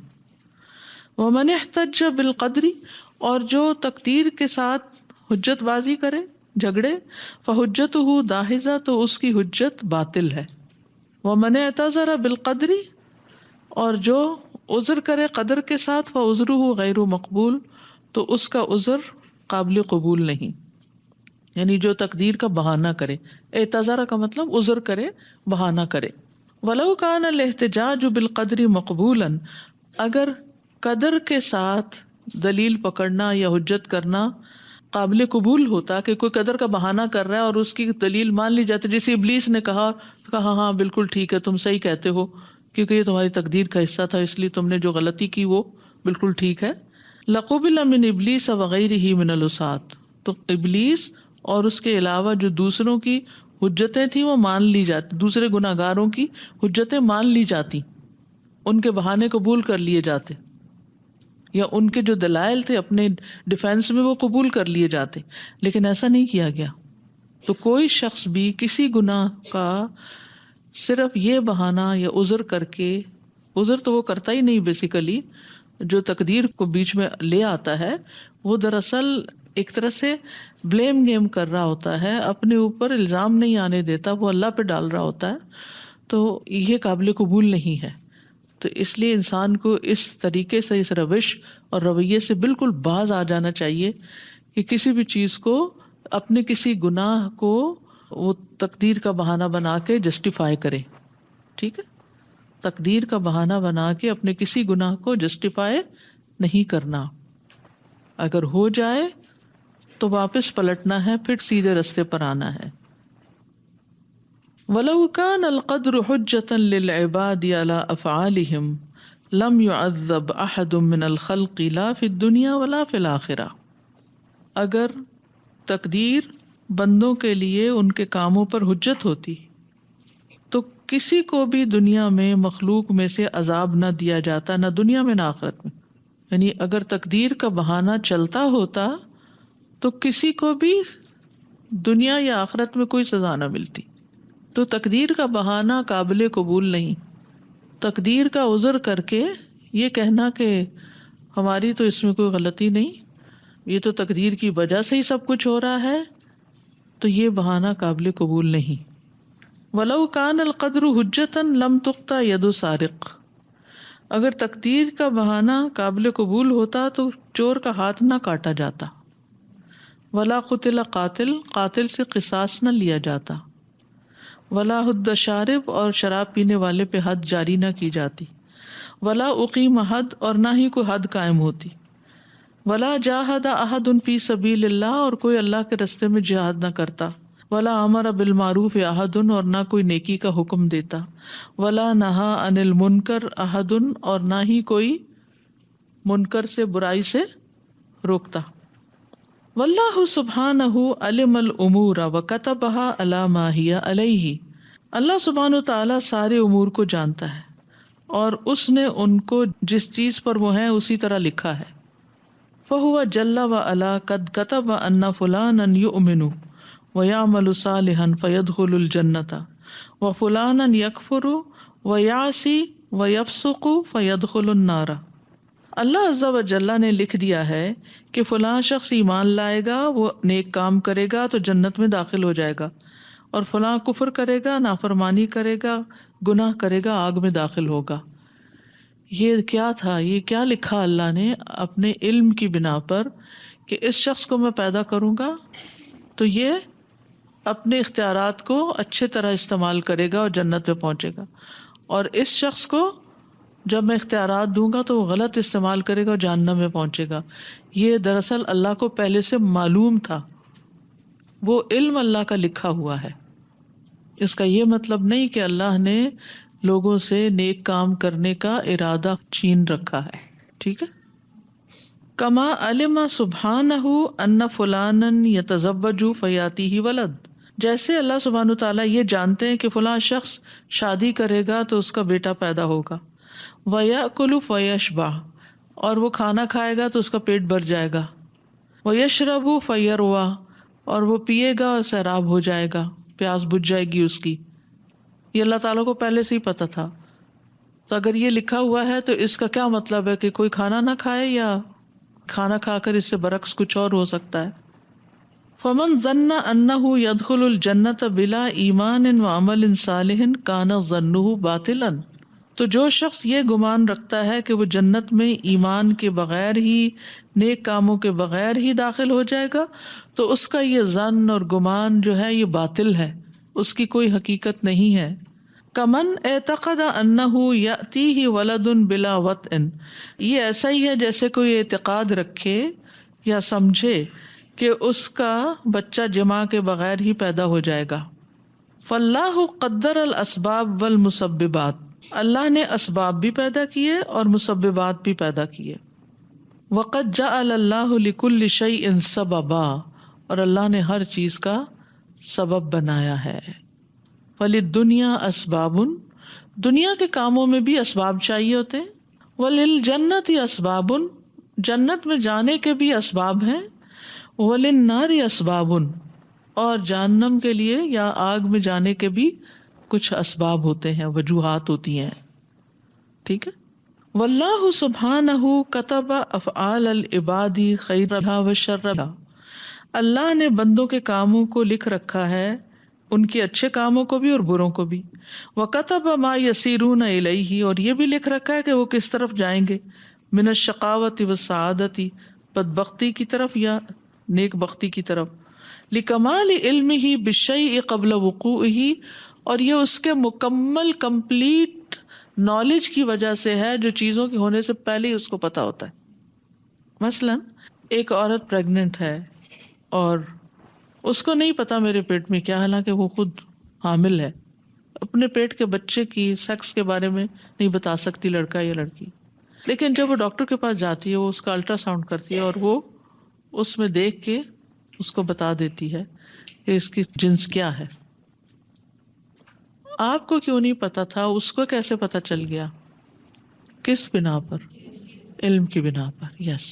ومن احتج بالقدر، اور جو تقدیر کے ساتھ حجت بازی کرے، جھگڑے، فحجتہ داحضہ، تو اس کی حجت باطل ہے. ومن اعتذر بالقدر، اور جو عذر کرے قدر کے ساتھ، فعذرہ غیر مقبول، تو اس کا عذر قابل قبول نہیں. یعنی جو تقدیر کا بہانہ کرے، اعتذار کا مطلب عذر کرے، بہانہ کرے. ولو کان الاحتجاج بالقدر مقبولا، اگر قدر کے ساتھ دلیل پکڑنا یا حجت کرنا قابل قبول ہوتا، کہ کوئی قدر کا بہانہ کر رہا ہے اور اس کی دلیل مان لی جاتی، جیسے ابلیس نے کہا ہاں بالکل ٹھیک ہے، تم صحیح کہتے ہو کیونکہ یہ تمہاری تقدیر کا حصہ تھا، اس لیے تم نے جو غلطی کی وہ بالکل ٹھیک ہے. لقبل من ابلیس وغیرہ من الوساط، تو ابلیس اور اس کے علاوہ جو دوسروں کی حجتیں تھیں وہ مان لی جاتی، دوسرے گناہ گاروں کی حجتیں مان لی جاتی، ان کے بہانے قبول کر لیے جاتے، یا ان کے جو دلائل تھے اپنے ڈیفینس میں وہ قبول کر لیے جاتے. لیکن ایسا نہیں کیا گیا. تو کوئی شخص بھی کسی گناہ کا صرف یہ بہانہ یا عذر کر کے، عذر تو وہ کرتا ہی نہیں بیسیکلی، جو تقدیر کو بیچ میں لے آتا ہے وہ دراصل ایک طرح سے بلیم گیم کر رہا ہوتا ہے، اپنے اوپر الزام نہیں آنے دیتا، وہ اللہ پہ ڈال رہا ہوتا ہے. تو یہ قابل قبول نہیں ہے. تو اس لیے انسان کو اس طریقے سے، اس روش اور رویے سے بالکل باز آ جانا چاہیے کہ کسی بھی چیز کو، اپنے کسی گناہ کو وہ تقدیر کا بہانہ بنا کے جسٹیفائی کرے. ٹھیک ہے، تقدیر کا بہانہ بنا کے اپنے کسی گناہ کو جسٹیفائی نہیں کرنا. اگر ہو جائے تو واپس پلٹنا ہے، پھر سیدھے راستے پر آنا ہے. وَلَوْ كَانَ الْقَدْرُ حُجَّةً لِلْعِبَادِ عَلَىٰ أَفْعَالِهِمْ لَمْ يُعَذَّبْ أَحَدٌ مِّنَ الْخَلْقِ لَا فِي الدُّنْيَا وَلَا فِي الْآخِرَةِ. اگر تقدیر بندوں کے لیے ان کے کاموں پر حجت ہوتی تو کسی کو بھی دنیا میں مخلوق میں سے عذاب نہ دیا جاتا، نہ دنیا میں نہ آخرت میں. یعنی اگر تقدیر کا بہانہ چلتا ہوتا تو کسی کو بھی دنیا یا آخرت میں کوئی سزا نہ ملتی. تو تقدیر کا بہانہ قابل قبول نہیں. تقدیر کا عذر کر کے یہ کہنا کہ ہماری تو اس میں کوئی غلطی نہیں، یہ تو تقدیر کی وجہ سے ہی سب کچھ ہو رہا ہے، تو یہ بہانہ قابل قبول نہیں. ولو کان القدر حجتا لم تقطع ید سارق، اگر تقدیر کا بہانہ قابل قبول ہوتا تو چور کا ہاتھ نہ کاٹا جاتا. ولا قتل قاتل، قاتل سے قصاص نہ لیا جاتا. ولا حد شارب، اور شراب پینے والے پہ حد جاری نہ کی جاتی. ولا اقیم حد، اور نہ ہی کوئی حد قائم ہوتی. ولا جاہد احد فی سبیل اللہ، اور کوئی اللہ کے رستے میں جہاد نہ کرتا. ولا امر بالمعروف احد، اور نہ کوئی نیکی کا حکم دیتا. ولا نہا عن المنکر احد، اور نہ ہی کوئی منکر سے، برائی سے روکتا. واللہ سبحانہ علم الامور وکتبها علی ما ہی علیہ، اللہ سبحانہ تعالیٰ سارے امور کو جانتا ہے اور اس نے ان کو جس چیز پر وہ ہیں اسی طرح لکھا ہے. فہو جل وعلا قد کتب ان فلانا یؤمن ویعمل صالحا فیدخل الجنۃ وفلانا یکفر ویعصی ویفسق فیدخل النار. اللہ عز و جل نے لکھ دیا ہے کہ فلاں شخص ایمان لائے گا، وہ نیک کام کرے گا تو جنت میں داخل ہو جائے گا، اور فلاں کفر کرے گا، نافرمانی کرے گا، گناہ کرے گا، آگ میں داخل ہوگا. یہ کیا تھا؟ یہ کیا لکھا اللہ نے اپنے علم کی بنا پر کہ اس شخص کو میں پیدا کروں گا تو یہ اپنے اختیارات کو اچھے طرح استعمال کرے گا اور جنت میں پہنچے گا، اور اس شخص کو جب میں اختیارات دوں گا تو وہ غلط استعمال کرے گا اور جہنم میں پہنچے گا. یہ دراصل اللہ کو پہلے سے معلوم تھا، وہ علم اللہ کا لکھا ہوا ہے. اس کا یہ مطلب نہیں کہ اللہ نے لوگوں سے نیک کام کرنے کا ارادہ چھین رکھا ہے. ٹھیک ہے. کما علم سبحانہ ان فلانا یتزوج فیاتیہ ولد، جیسے اللہ سبحانہ تعالیٰ یہ جانتے ہیں کہ فلاں شخص شادی کرے گا تو اس کا بیٹا پیدا ہوگا. وَيَأْكُلُ فَيَشْبَعُ، اور وہ کھانا کھائے گا تو اس کا پیٹ بھر جائے گا. وَيَشْرَبُ فَيَرْوَى، اور وہ پیے گا اور سیراب ہو جائے گا، پیاس بجھ جائے گی اس کی. یہ اللہ تعالیٰ کو پہلے سے ہی پتہ تھا. تو اگر یہ لکھا ہوا ہے تو اس کا کیا مطلب ہے کہ کوئی کھانا نہ کھائے یا کھانا کھا کر اس سے برعکس کچھ اور ہو سکتا ہے. فَمَنْ ظَنَّ أَنَّهُ يَدْخُلُ الْجَنَّةَ بِلَا إِيمَانٍ وَعَمَلٍ صَالِحٍ كَانَ ظَنُّهُ بَاطِلًا، تو جو شخص یہ گمان رکھتا ہے کہ وہ جنت میں ایمان کے بغیر ہی، نیک کاموں کے بغیر ہی داخل ہو جائے گا، تو اس کا یہ ظن اور گمان جو ہے یہ باطل ہے، اس کی کوئی حقیقت نہیں ہے. کمن اعتقد انہ یأتیہ ولد بلا وطء، یہ ایسا ہی ہے جیسے کوئی اعتقاد رکھے یا سمجھے کہ اس کا بچہ جماع کے بغیر ہی پیدا ہو جائے گا. فاللہ قدر الاسباب والمسببات، اللہ نے اسباب بھی پیدا کیے اور مسببات بھی پیدا کیے. وقد جعل اللہ لکل شیء سببا، اور اللہ نے ہر چیز کا سبب بنایا ہے. وللدنیا اسباب، دنیا کے کاموں میں بھی اسباب چاہیے ہوتے ہیں. وللجنت اسباب، جنت میں جانے کے بھی اسباب ہیں. وللنار اسباب، اور جہنم کے لیے یا آگ میں جانے کے بھی کچھ اسباب ہوتے ہیں، وجوہات ہوتی ہیں. ٹھیک ہے. واللہ سبحانہ کتب افعال العباد خیرها وشرها، اللہ نے بندوں کے کاموں کو لکھ رکھا ہے، ان کے اچھے کاموں کو بھی اور بروں کو بھی. وکتب ما یسیرون الیہ، اور یہ بھی لکھ رکھا ہے کہ وہ کس طرف جائیں گے. من الشقاوۃ والسعادۃ، بدبختی کی طرف یا نیک بختی کی طرف. لکمال علمہ بالشیء قبل وقوعہ، اور یہ اس کے مکمل کمپلیٹ نالج کی وجہ سے ہے جو چیزوں کے ہونے سے پہلے ہی اس کو پتہ ہوتا ہے. مثلا ایک عورت پریگننٹ ہے اور اس کو نہیں پتا میرے پیٹ میں کیا، حالانکہ وہ خود حامل ہے، اپنے پیٹ کے بچے کی سیکس کے بارے میں نہیں بتا سکتی لڑکا یا لڑکی، لیکن جب وہ ڈاکٹر کے پاس جاتی ہے وہ اس کا الٹرا ساؤنڈ کرتی ہے اور وہ اس میں دیکھ کے اس کو بتا دیتی ہے کہ اس کی جنس کیا ہے. آپ کو کیوں نہیں پتا تھا؟ اس کو کیسے پتا چل گیا؟ کس بنا پر؟ علم کی بنا پر. یس،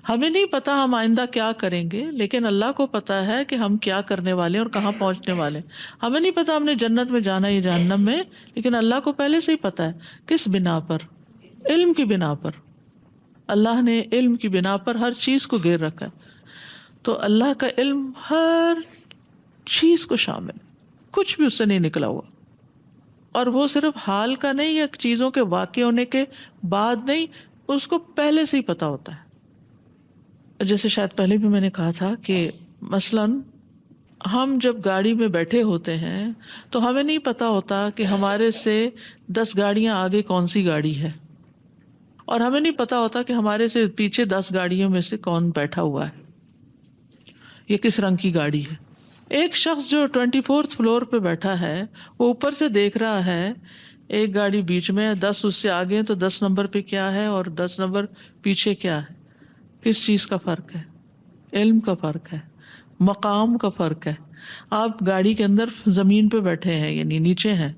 ہمیں نہیں پتا ہم آئندہ کیا کریں گے، لیکن اللہ کو پتا ہے کہ ہم کیا کرنے والے اور کہاں پہنچنے والے. ہمیں نہیں پتا ہم نے جنت میں جانا یا جہنم میں، لیکن اللہ کو پہلے سے ہی پتا ہے. کس بنا پر؟ علم کی بنا پر. اللہ نے علم کی بنا پر ہر چیز کو گھیر رکھا ہے. تو اللہ کا علم ہر چیز کو شامل. کچھ بھی اس سے نہیں نکلا ہوا. اور وہ صرف حال کا نہیں یا چیزوں کے واقع ہونے کے بعد نہیں، اس کو پہلے سے ہی پتہ ہوتا ہے. جیسے شاید پہلے بھی میں نے کہا تھا کہ مثلاً ہم جب گاڑی میں بیٹھے ہوتے ہیں تو ہمیں نہیں پتہ ہوتا کہ ہمارے سے 10 گاڑیاں آگے کون سی گاڑی ہے، اور ہمیں نہیں پتہ ہوتا کہ ہمارے سے پیچھے 10 گاڑیوں میں سے کون بیٹھا ہوا ہے یہ کس رنگ کی گاڑی ہے. ایک شخص جو 24 فلور پہ بیٹھا ہے وہ اوپر سے دیکھ رہا ہے ایک گاڑی بیچ میں 10 اس سے آگے تو 10 نمبر پہ کیا ہے اور 10 نمبر پیچھے کیا ہے. کس چیز کا فرق ہے؟ علم کا فرق ہے، مقام کا فرق ہے. آپ گاڑی کے اندر زمین پہ بیٹھے ہیں یعنی نیچے ہیں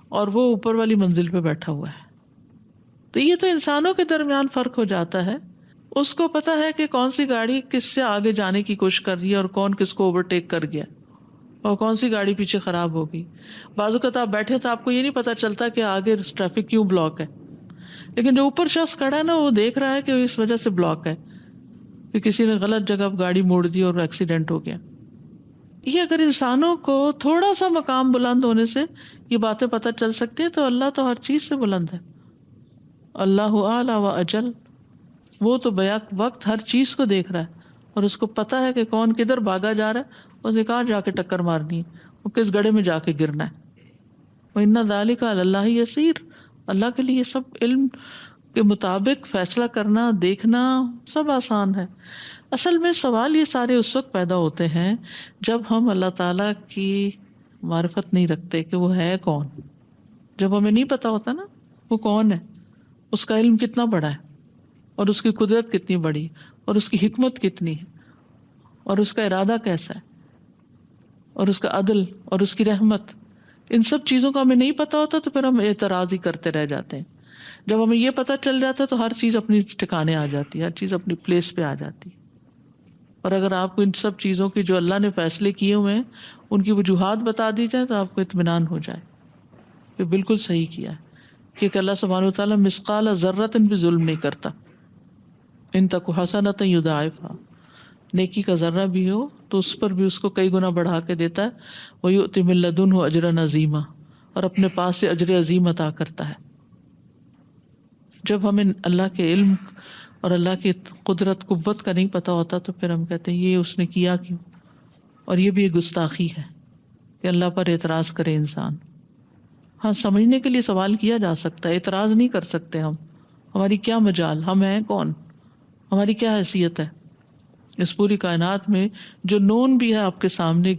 اور وہ اوپر والی منزل پہ بیٹھا ہوا ہے. تو یہ تو انسانوں کے درمیان فرق ہو جاتا ہے. اس کو پتا ہے کہ کون سی گاڑی کس سے آگے جانے کی کوشش کر رہی ہے اور کون کس کو اوورٹیک کر گیا اور کون سی گاڑی پیچھے خراب ہوگی. بعض اوقات آپ بیٹھے تو آپ کو یہ نہیں پتا چلتا کہ آگے ٹریفک کیوں بلاک ہے، لیکن جو اوپر شخص کھڑا ہے نا وہ دیکھ رہا ہے کہ اس وجہ سے بلاک ہے کہ کسی نے غلط جگہ گاڑی موڑ دی اور ایکسیڈنٹ ہو گیا. یہ اگر انسانوں کو تھوڑا سا مقام بلند ہونے سے یہ باتیں پتہ چل سکتی ہیں تو اللہ تو ہر چیز سے بلند ہے. اللہ اعلی و اجل، وہ تو بیک وقت ہر چیز کو دیکھ رہا ہے اور اس کو پتہ ہے کہ کون کدھر بھاگا جا رہا ہے، اسے کہاں جا کے ٹکر مارنی ہے، وہ کس گڑھے میں جا کے گرنا ہے. وَإِنَّ ذَلِكَ عَلَى اللَّهِ يَسِيرٌ، اللہ کے لیے یہ سب علم کے مطابق فیصلہ کرنا، دیکھنا سب آسان ہے. اصل میں سوال یہ سارے اس وقت پیدا ہوتے ہیں جب ہم اللہ تعالیٰ کی معرفت نہیں رکھتے کہ وہ ہے کون. جب ہمیں نہیں پتہ ہوتا نا وہ کون ہے، اس کا علم کتنا بڑا ہے اور اس کی قدرت کتنی بڑی اور اس کی حکمت کتنی ہے اور اس کا ارادہ کیسا ہے اور اس کا عدل اور اس کی رحمت، ان سب چیزوں کا ہمیں نہیں پتہ ہوتا تو پھر ہم اعتراض ہی کرتے رہ جاتے ہیں. جب ہمیں یہ پتہ چل جاتا ہے تو ہر چیز اپنی ٹھکانے آ جاتی ہے، ہر چیز اپنی پلیس پہ آ جاتی ہے. اور اگر آپ کو ان سب چیزوں کی جو اللہ نے فیصلے کیے ہوئے ہیں ان کی وجوہات بتا دی جائے تو آپ کو اطمینان ہو جائے کہ بالکل صحیح کیا ہے، کیونکہ اللہ سبحانہ و تعالیٰ مثقال ذرۃ بھی ظلم نہیں کرتا. ان تک حسنۃ یضاعفھا، نیکی کا ذرہ بھی ہو تو اس پر بھی اس کو کئی گنا بڑھا کے دیتا ہے. وَيُؤْتِ مِن لَدُنْهُ أَجْرًا عَظِيمًا، اور اپنے پاس سے اجر عظیم عطا کرتا ہے. جب ہمیں اللہ کے علم اور اللہ کی قدرت قوت کا نہیں پتہ ہوتا تو پھر ہم کہتے ہیں یہ اس نے کیا کیوں، اور یہ بھی ایک گستاخی ہے کہ اللہ پر اعتراض کرے انسان. ہاں سمجھنے کے لیے سوال کیا جا سکتا ہے، اعتراض نہیں کر سکتے ہم. ہماری کیا مجال، ہم ہیں کون، ہماری کیا حیثیت ہے اس پوری کائنات میں. جو نون بھی ہے آپ کے سامنے،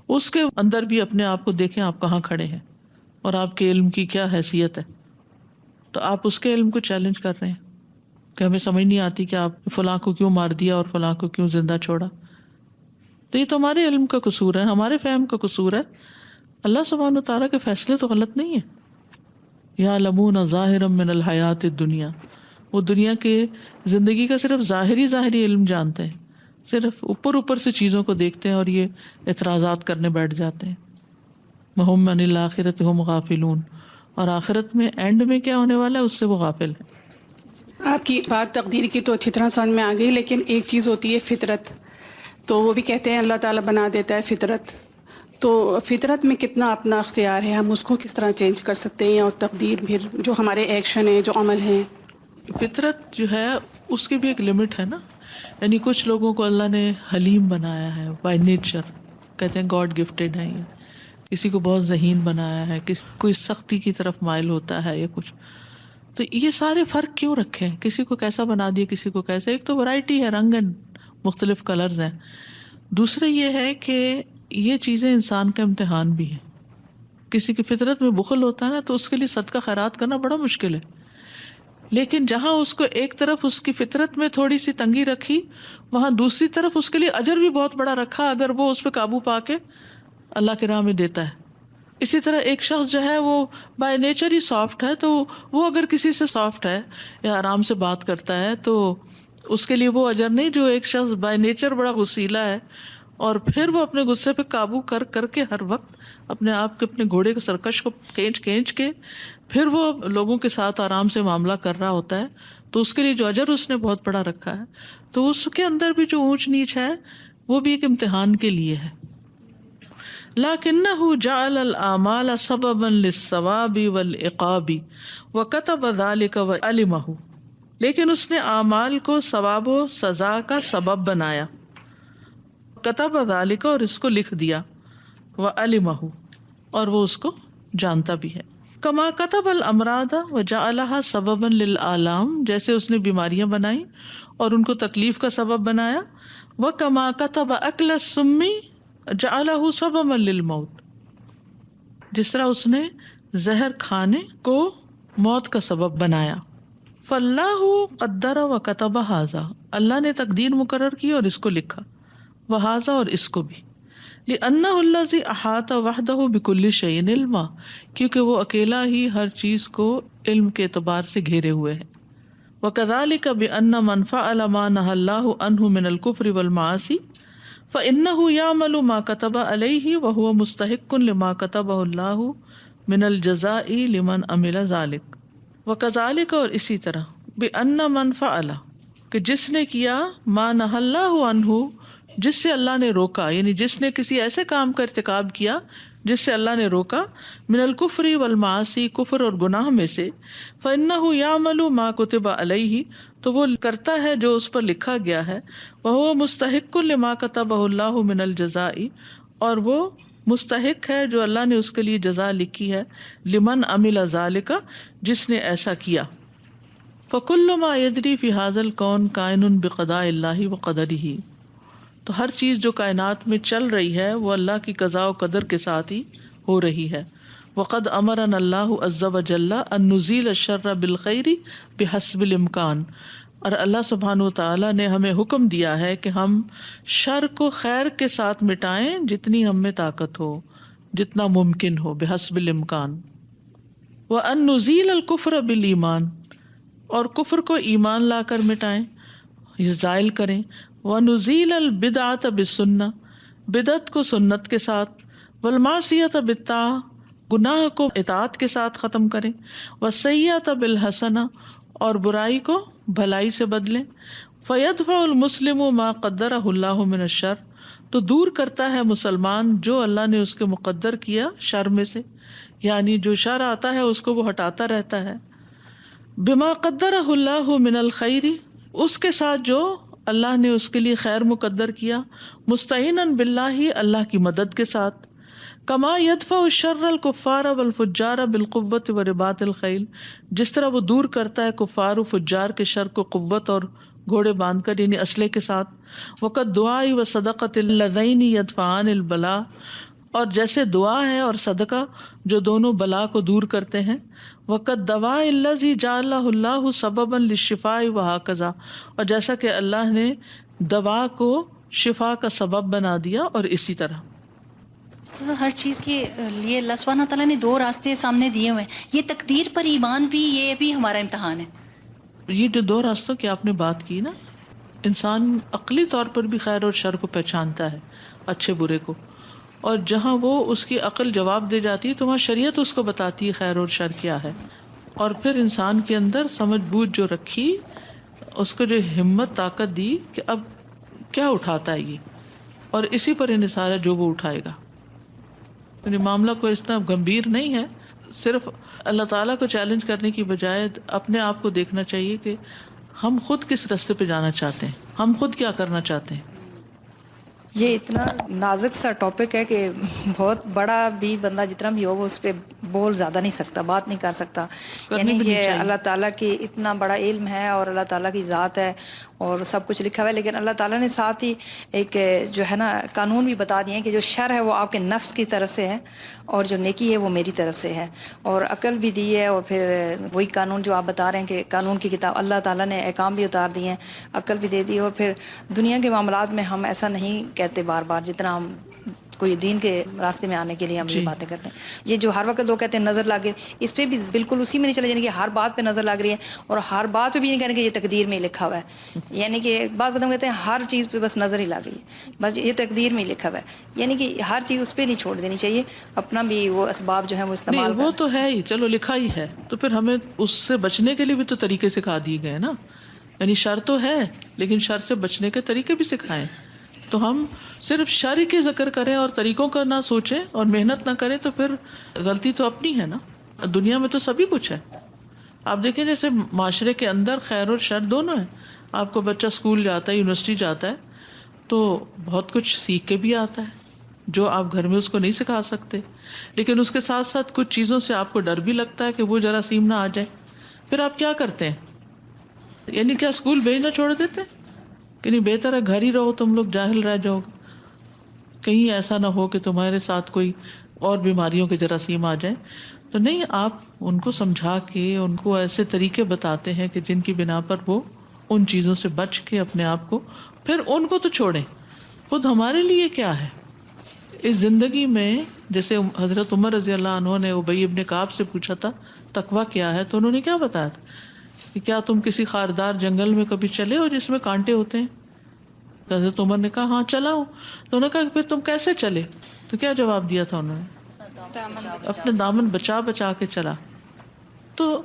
اس کے اندر بھی اپنے آپ کو دیکھیں آپ کہاں کھڑے ہیں اور آپ کے علم کی کیا حیثیت ہے. تو آپ اس کے علم کو چیلنج کر رہے ہیں کہ ہمیں سمجھ نہیں آتی کہ آپ فلاں کو کیوں مار دیا اور فلاں کو کیوں زندہ چھوڑا. تو یہ تو ہمارے علم کا قصور ہے، ہمارے فہم کا قصور ہے. اللہ سبحانہ وتعالیٰ کے فیصلے تو غلط نہیں ہیں. یعلمون ظاہرا من الحیات الدنیا، وہ دنیا کے زندگی کا صرف ظاہری علم جانتے ہیں، صرف اوپر سے چیزوں کو دیکھتے ہیں اور یہ اعتراضات کرنے بیٹھ جاتے ہیں. وہم عن الآخرۃ ہم غافلون، اور آخرت میں اینڈ میں کیا ہونے والا ہے اس سے وہ غافل ہیں. آپ کی بات تقدیر کی تو اچھی طرح سمجھ میں آ گئی، لیکن ایک چیز ہوتی ہے فطرت، تو وہ بھی کہتے ہیں اللہ تعالیٰ بنا دیتا ہے فطرت. تو فطرت میں کتنا اپنا اختیار ہے، ہم اس کو کس طرح چینج کر سکتے ہیں، اور تقدیر پھر جو ہمارے ایکشن ہیں، جو عمل ہیں. فطرت جو ہے اس کی بھی ایک لمٹ ہے نا. یعنی کچھ لوگوں کو اللہ نے حلیم بنایا ہے بائی نیچر، کہتے ہیں گاڈ گفٹیڈ ہے. یہ کسی کو بہت ذہین بنایا ہے، کوئی سختی کی طرف مائل ہوتا ہے یا کچھ. تو یہ سارے فرق کیوں رکھے ہیں، کسی کو کیسا بنا دیا کسی کو کیسا. ایک تو ورائٹی ہے، رنگ مختلف کلرز ہیں. دوسرے یہ ہے کہ یہ چیزیں انسان کا امتحان بھی ہے. کسی کی فطرت میں بخل ہوتا ہے نا تو اس کے لیے صدقہ خیرات کرنا بڑا مشکل ہے، لیکن جہاں اس کو ایک طرف اس کی فطرت میں تھوڑی سی تنگی رکھی، وہاں دوسری طرف اس کے لیے اجر بھی بہت بڑا رکھا اگر وہ اس پہ قابو پا کے اللہ کی راہ میں دیتا ہے. اسی طرح ایک شخص جو ہے وہ بائی نیچر ہی سافٹ ہے، تو وہ اگر کسی سے سافٹ ہے یا آرام سے بات کرتا ہے تو اس کے لیے وہ اجر نہیں جو ایک شخص بائی نیچر بڑا غصیلا ہے اور پھر وہ اپنے غصے پہ قابو کر کے ہر وقت اپنے آپ کے اپنے گھوڑے کے سرکش کو کھینچ کے پھر وہ لوگوں کے ساتھ آرام سے معاملہ کر رہا ہوتا ہے. تو اس کے لیے جو اجر اس نے بہت بڑا رکھا ہے، تو اس کے اندر بھی جو اونچ نیچ ہے وہ بھی ایک امتحان کے لیے ہے. لکنہ جعل الاعمال سببا للثواب والعقاب وکتب ذلک وعلمہ، لیکن اس نے اعمال کو ثواب و سزا کا سبب بنایا، کتب ذلک اور اس کو لکھ دیا، وعلمہ اور وہ اس کو جانتا بھی ہے، کما کتب الامراض وجعلها سببا للآلام، جیسے اس نے بیماریاں بنائیں اور ان کو تکلیف کا سبب بنایا، وکما کتب اکل السم جعلہ سببا للموت، جس طرح اس نے زہر کھانے کو موت کا سبب بنایا، فاللہ قدر وکتب ھذا، اللہ نے تقدیر مقرر کی اور اس کو لکھا، وھذا اور اس کو بھی، لأنہ الذی احاط وحدہ بکل شیء علما، کیونکہ وہ اکیلا ہی ہر چیز کو علم کے اعتبار سے گھیرے ہوئے ہے، وکذالک بأن من فعل ما نہى اللہ عنہ من الکفر والمعاصی فإنہ یعمل ما کتب علیہ وہو مستحق لما کتبہ اللہ من الجزاء لمن عمل ذلک، وکذالک اور اسی طرح بأن من فعل کہ جس نے کیا ما نہى اللہ عنہ جس سے اللہ نے روکا، یعنی جس نے کسی ایسے کام کا ارتکاب کیا جس سے اللہ نے روکا، من الکفر والمعاصی کفر اور گناہ میں سے، فإنہ یعمل ما کتب علیہ تو وہ کرتا ہے جو اس پر لکھا گیا ہے، وہو مستحق لما کتبہ اللہ من الجزاء اور وہ مستحق ہے جو اللہ نے اس کے لیے جزا لکھی ہے، لمن عمل ذالک جس نے ایسا کیا، فکل ما یجری فی ھذا الکون کائن بقضاء اللہ وقدرہ، تو ہر چیز جو کائنات میں چل رہی ہے وہ اللہ کی قضاء و قدر کے ساتھ ہی ہو رہی ہے، وقد امرنا اللہ عز وجل ان نزیل الشر بالخیر بحسب الامکان، اور اللہ سبحانہ وتعالی نے ہمیں حکم دیا ہے کہ ہم شر کو خیر کے ساتھ مٹائیں جتنی ہم میں طاقت ہو، جتنا ممکن ہو، بحسب الامکان، وان نزیل الکفر بالایمان اور کفر کو ایمان لا کر مٹائیں، یہ زائل کریں، وَنُزِيلَ الْبِدْعَةَ بِالسُّنَّةِ بدعت کو سنت کے ساتھ، وَالْمَعْصِيَةَ بِالطَّاعَةِ گناہ کو اطاعت کے ساتھ ختم کریں، وَالسَّيِّئَةَ بِالْحَسَنَةِ اور برائی کو بھلائی سے بدلیں، فَيَدْفَعُ الْمُسْلِمُ مَا قَدَّرَهُ اللَّهُ مِنَ الشَّرِّ تو دور کرتا ہے مسلمان جو اللہ نے اس کے مقدر کیا شر میں سے، یعنی جو شر آتا ہے اس کو وہ ہٹاتا رہتا ہے، بِمَا قَدَّرَهُ اللَّهُ مِنَ الْخَيْرِ اس کے ساتھ جو اللہ نے اس کے لیے خیر مقدر کیا، مستعیناً باللہ اللہ کی مدد کے ساتھ، کما یدفع الشر الکفار والفجار بالقوۃ ورباط الخیل جس طرح وہ دور کرتا ہے کفار و فجار کے شر کو قوت اور گھوڑے باندھ کر یعنی اسلحے کے ساتھ، وقت دعائی و صدقۃ اللذین یدفعان البلاء اور جیسے دعا ہے اور صدقہ جو دونوں بلا کو دور کرتے ہیں، وقت دواء الذی جعلہ اللہ سببا للشفاء وہکذا اور جیسا کہ اللہ نے دوا کو شفا کا سبب بنا دیا اور اسی طرح ہر چیز کے لیے اللہ سبحانہ تعالیٰ نے دو راستے سامنے دیے ہوئے ہیں، یہ تقدیر پر ایمان بھی یہ بھی ہمارا امتحان ہے۔ یہ جو دو راستوں کی آپ نے بات کی نا، انسان عقلی طور پر بھی خیر اور شر کو پہچانتا ہے، اچھے برے کو، اور جہاں وہ اس کی عقل جواب دے جاتی ہے تو وہاں شریعت اس کو بتاتی ہے خیر اور شر کیا ہے، اور پھر انسان کے اندر سمجھ بوجھ جو رکھی، اس کو جو ہمت طاقت دی کہ اب کیا اٹھاتا ہے یہ، اور اسی پر انحصار ہے جو وہ اٹھائے گا، یعنی معاملہ کوئی اتنا گمبھیر نہیں ہے، صرف اللہ تعالیٰ کو چیلنج کرنے کی بجائے اپنے آپ کو دیکھنا چاہیے کہ ہم خود کس راستے پہ جانا چاہتے ہیں، ہم خود کیا کرنا چاہتے ہیں۔ یہ اتنا نازک سا ٹاپک ہے کہ بہت بڑا بھی بندہ جتنا بھی ہو وہ اس پہ بول زیادہ نہیں سکتا، بات نہیں کر سکتا، یعنی یہ اللہ تعالیٰ کی اتنا بڑا علم ہے اور اللہ تعالیٰ کی ذات ہے اور سب کچھ لکھا ہوا ہے، لیکن اللہ تعالیٰ نے ساتھ ہی ایک جو ہے نا قانون بھی بتا دیے ہیں کہ جو شر ہے وہ آپ کے نفس کی طرف سے ہے اور جو نیکی ہے وہ میری طرف سے ہے، اور عقل بھی دی ہے، اور پھر وہی قانون جو آپ بتا رہے ہیں کہ قانون کی کتاب اللہ تعالیٰ نے احکام بھی اتار دیے ہیں، عقل بھی دے دی، اور پھر دنیا کے معاملات میں ہم ایسا نہیں کہتے بار بار جتنا ہم کوئی دین کے راستے میں آنے کے لیے ہم یہ باتیں کرتے ہیں۔ یہ جو ہر وقت لوگ کہتے ہیں نظر لگ رہی، اس پہ بھی بالکل اسی میں نہیں چلے جانے کہ ہر بات پہ نظر لگ رہی ہے، اور ہر بات پہ بھی نہیں کہنے کہ یہ تقدیر میں ہی لکھا ہوا ہے، یعنی کہ بعض قدم کہتے ہیں ہر چیز پہ بس نظر ہی لگ رہی ہے، بس یہ تقدیر میں ہی لکھا ہوا ہے، یعنی کہ ہر چیز اس پہ نہیں چھوڑ دینی چاہیے، اپنا بھی وہ اسباب جو ہیں وہ استعمال وہ تو ہے ہی، چلو لکھا ہی ہے تو پھر ہمیں اس سے بچنے کے لیے بھی تو طریقے سکھا دیے گئے نا، یعنی شر تو ہے لیکن شر سے بچنے کے طریقے بھی سکھائیں، تو ہم صرف شر کی ذکر کریں اور طریقوں کا نہ سوچیں اور محنت نہ کریں تو پھر غلطی تو اپنی ہے نا. دنیا میں تو سبھی کچھ ہے. آپ دیکھیں جیسے معاشرے کے اندر خیر اور شر دونوں ہیں. آپ کو بچہ اسکول جاتا ہے, یونیورسٹی جاتا ہے, تو بہت کچھ سیکھ کے بھی آتا ہے جو آپ گھر میں اس کو نہیں سکھا سکتے, لیکن اس کے ساتھ ساتھ کچھ چیزوں سے آپ کو ڈر بھی لگتا ہے کہ وہ جراثیم نہ آ جائے. پھر آپ کیا کرتے ہیں؟ یعنی کیا اسکول بھیجنا چھوڑ دیتے کہ نہیں بہتر ہے گھر ہی رہو, تم لوگ جاہل رہ جاؤ گے, کہیں ایسا نہ ہو کہ تمہارے ساتھ کوئی اور بیماریوں کے جراثیم آ جائیں. تو نہیں, آپ ان کو سمجھا کے ان کو ایسے طریقے بتاتے ہیں کہ جن کی بنا پر وہ ان چیزوں سے بچ کے اپنے آپ کو, پھر ان کو تو چھوڑیں. خود ہمارے لیے کیا ہے اس زندگی میں؟ جیسے حضرت عمر رضی اللہ عنہ نے ابی ابن کعب سے پوچھا تھا تقویٰ کیا ہے, تو انہوں نے کیا بتایا تھا کہ کیا تم کسی خاردار جنگل میں کبھی چلے ہو جس میں کانٹے ہوتے ہیں؟ حضرت عمر نے کہا ہاں چلا ہوں. تو انہوں نے کہا کہ پھر تم کیسے چلے؟ تو کیا جواب دیا تھا انہوں نے؟ اپنے دامن بچا بچا کے چلا. تو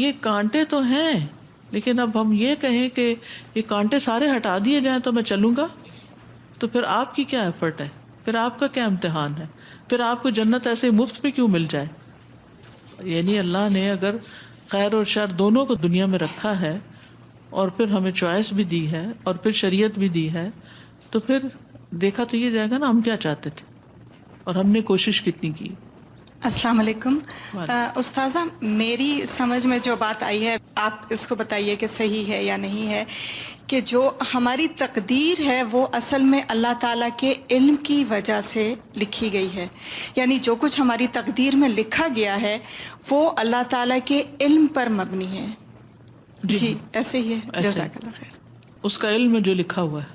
یہ کانٹے تو ہیں, لیکن اب ہم یہ کہیں کہ یہ کانٹے سارے ہٹا دیے جائیں تو میں چلوں گا, تو پھر آپ کی کیا ایفرٹ ہے؟ پھر آپ کا کیا امتحان ہے؟ پھر آپ کو جنت ایسے مفت میں کیوں مل جائے؟ یعنی اللہ نے اگر خیر اور شر دونوں کو دنیا میں رکھا ہے اور پھر ہمیں چوائس بھی دی ہے اور پھر شریعت بھی دی ہے, تو پھر دیکھا تو یہ جائے گا نا ہم کیا چاہتے تھے اور ہم نے کوشش کتنی کی. السلام علیکم. استاذہ, میری سمجھ میں جو بات آئی ہے آپ اس کو بتائیے کہ صحیح ہے یا نہیں ہے, کہ جو ہماری تقدیر ہے وہ اصل میں اللہ تعالیٰ کے علم کی وجہ سے لکھی گئی ہے. یعنی جو کچھ ہماری تقدیر میں لکھا گیا ہے وہ اللہ تعالیٰ کے علم پر مبنی ہے. جی ایسے ہی ہے. جزاک اللہ خیر. اس کا علم جو لکھا ہوا ہے.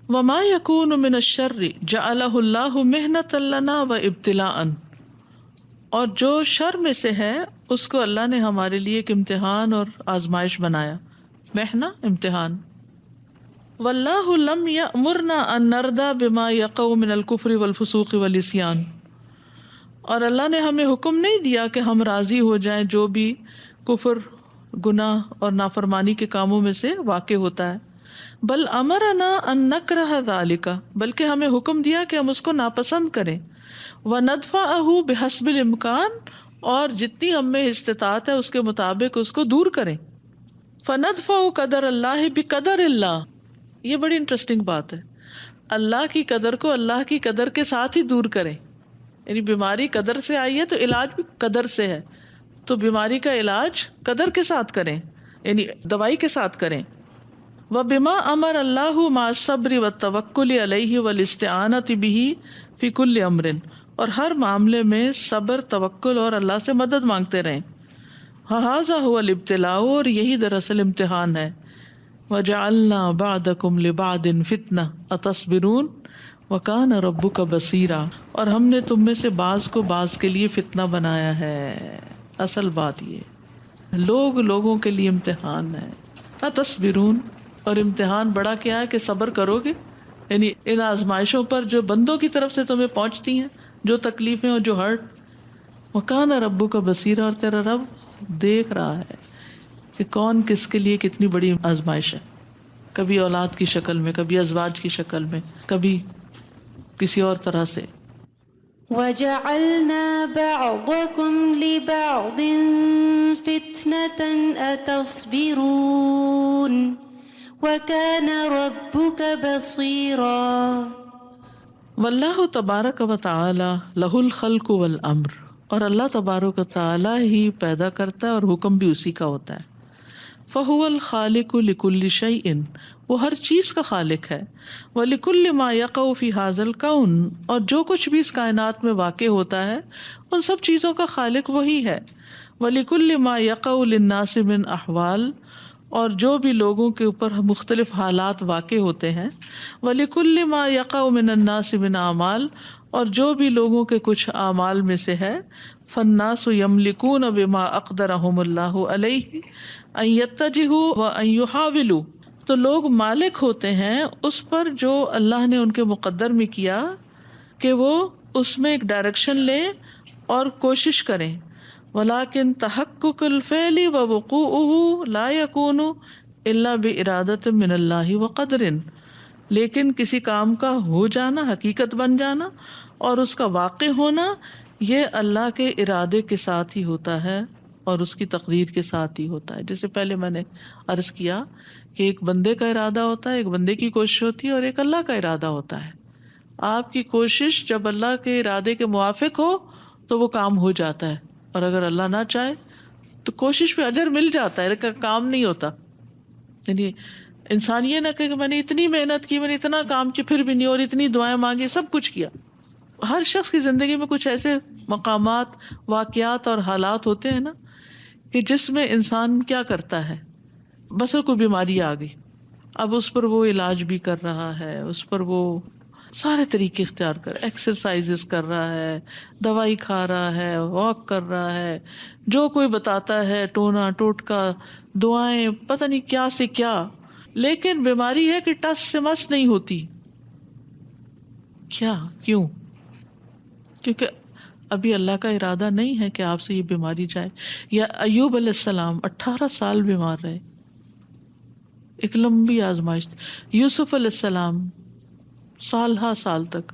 وما يكون من الشر جعله الله محنة لنا وابتلاء, اور جو شر میں سے ہے اس کو اللہ نے ہمارے لیے ایک امتحان اور آزمائش بنایا. محنہ امتحان. واللہ لم یأمرنا ان نرضى بما يقع من الكفر والفسوق والعصیان, اور اللہ نے ہمیں حکم نہیں دیا کہ ہم راضی ہو جائیں جو بھی کفر, گناہ اور نافرمانی کے کاموں میں سے واقع ہوتا ہے. بل امرنا ان نکرہ ذالک, بلکہ ہمیں حکم دیا کہ ہم اس کو ناپسند کریں. وندفعہ بحسب الامکان, اور جتنی ہم میں استطاعت ہے اس کے مطابق اس کو دور کریں. فندفع قدر اللہ بقدر اللہ, یہ بڑی انٹرسٹنگ بات ہے. اللہ کی قدر کو اللہ کی قدر کے ساتھ ہی دور کریں. یعنی بیماری قدر سے آئی ہے تو علاج بھی قدر سے ہے, تو بیماری کا علاج قدر کے ساتھ کریں, یعنی دوائی کے ساتھ کریں. وبما امر اللہ مع الصبر والتوکل علیہ والاستعانۃ بہ فی کل امر, اور ہر معاملے میں صبر, توکل اور اللہ سے مدد مانگتے رہیں. ھذا ھو الابتلاء, اور یہی دراصل امتحان ہے. وجعلنا بعضکم لبعض فتنہ اتصبرون وکان ربک بصیرا, اور ہم نے تم میں سے بعض کو بعض کے لیے فتنہ بنایا ہے. اصل بات یہ لوگوں کے لیے امتحان ہے. اتصبرون, اور امتحان بڑا کیا ہے کہ صبر کرو گے. یعنی ان آزمائشوں پر جو بندوں کی طرف سے تمہیں پہنچتی ہیں, جو تکلیفیں اور جو ہرٹ. وکان ربک بصیرا, اور تیرا رب دیکھ رہا ہے کہ کون کس کے لیے کتنی بڑی آزمائش ہے. کبھی اولاد کی شکل میں, کبھی ازواج کی شکل میں, کبھی کسی اور طرح سے. وَجَعَلْنَا بَعْضَكُمْ لِبَعْضٍ فِتْنَةً أَتَصْبِرُونَ وَكَانَ رَبُّكَ بَصِيرًا. واللہ تبارک و تعالی لہ الخلق والامر, اور اللہ تبارک و تعالی ہی پیدا کرتا ہے اور حکم بھی اسی کا ہوتا ہے. فہو الخالق لکل شیء, وہ ہر چیز کا خالق ہے. ولکل ما یقع فی ھذا الکون, اور جو کچھ بھی اس کائنات میں واقع ہوتا ہے ان سب چیزوں کا خالق وہی ہے. ولکل ما یقع للناس من احوال, اور جو بھی لوگوں کے اوپر مختلف حالات واقع ہوتے ہیں. وَلِكُلِّ مَا يَقَعُ مِنَ النَّاسِ مِنْ أَعْمَالٍ, اور جو بھی لوگوں کے کچھ اعمال میں سے ہے. فَالنَّاسُ يَمْلِكُونَ بِمَا أَقْدَرَهُمُ اللَّهُ عَلَيْهِ أَنْ يَتَّجِهُوا وَأَنْ يُحَاوِلُوا, تو لوگ مالک ہوتے ہیں اس پر جو اللہ نے ان کے مقدر میں کیا کہ وہ اس میں ایک ڈائریکشن لیں اور کوشش کریں. ولیکن تحقق الفعل ووقوعه لا يكون الا بارادۃ من اللہ وقدر, لیکن کسی کام کا ہو جانا، حقیقت بن جانا اور اس کا واقع ہونا، یہ اللہ کے ارادے کے ساتھ ہی ہوتا ہے اور اس کی تقدیر کے ساتھ ہی ہوتا ہے. جیسے پہلے میں نے عرض کیا کہ ایک بندے کا ارادہ ہوتا ہے، ایک بندے کی کوشش ہوتی ہے، اور ایک اللہ کا ارادہ ہوتا ہے. آپ کی کوشش جب اللہ کے ارادے کے موافق ہو تو وہ کام ہو جاتا ہے، اور اگر اللہ نہ چاہے تو کوشش پہ اجر مل جاتا ہے لیکن کام نہیں ہوتا. یعنی انسان یہ نہ کہ میں نے اتنی محنت کی، میں نے اتنا کام کیا پھر بھی نہیں، اور اتنی دعائیں مانگی، سب کچھ کیا. ہر شخص کی زندگی میں کچھ ایسے مقامات، واقعات اور حالات ہوتے ہیں نا کہ جس میں انسان کیا کرتا ہے، بس کوئی بیماری آ گئی، اب اس پر وہ علاج بھی کر رہا ہے، اس پر وہ سارے طریقے اختیار کر، ایکسرسائزز کر رہا ہے، دوائی کھا رہا ہے، واک کر رہا ہے، جو کوئی بتاتا ہے، ٹونا ٹوٹکا، دعائیں، پتہ نہیں کیا سے کیا، لیکن بیماری ہے کہ ٹس سے مس نہیں ہوتی. کیوں؟ کیونکہ ابھی اللہ کا ارادہ نہیں ہے کہ آپ سے یہ بیماری جائے. یا ایوب علیہ السلام 18 سال بیمار رہے، ایک لمبی آزمائش. یوسف علیہ السلام سال تک،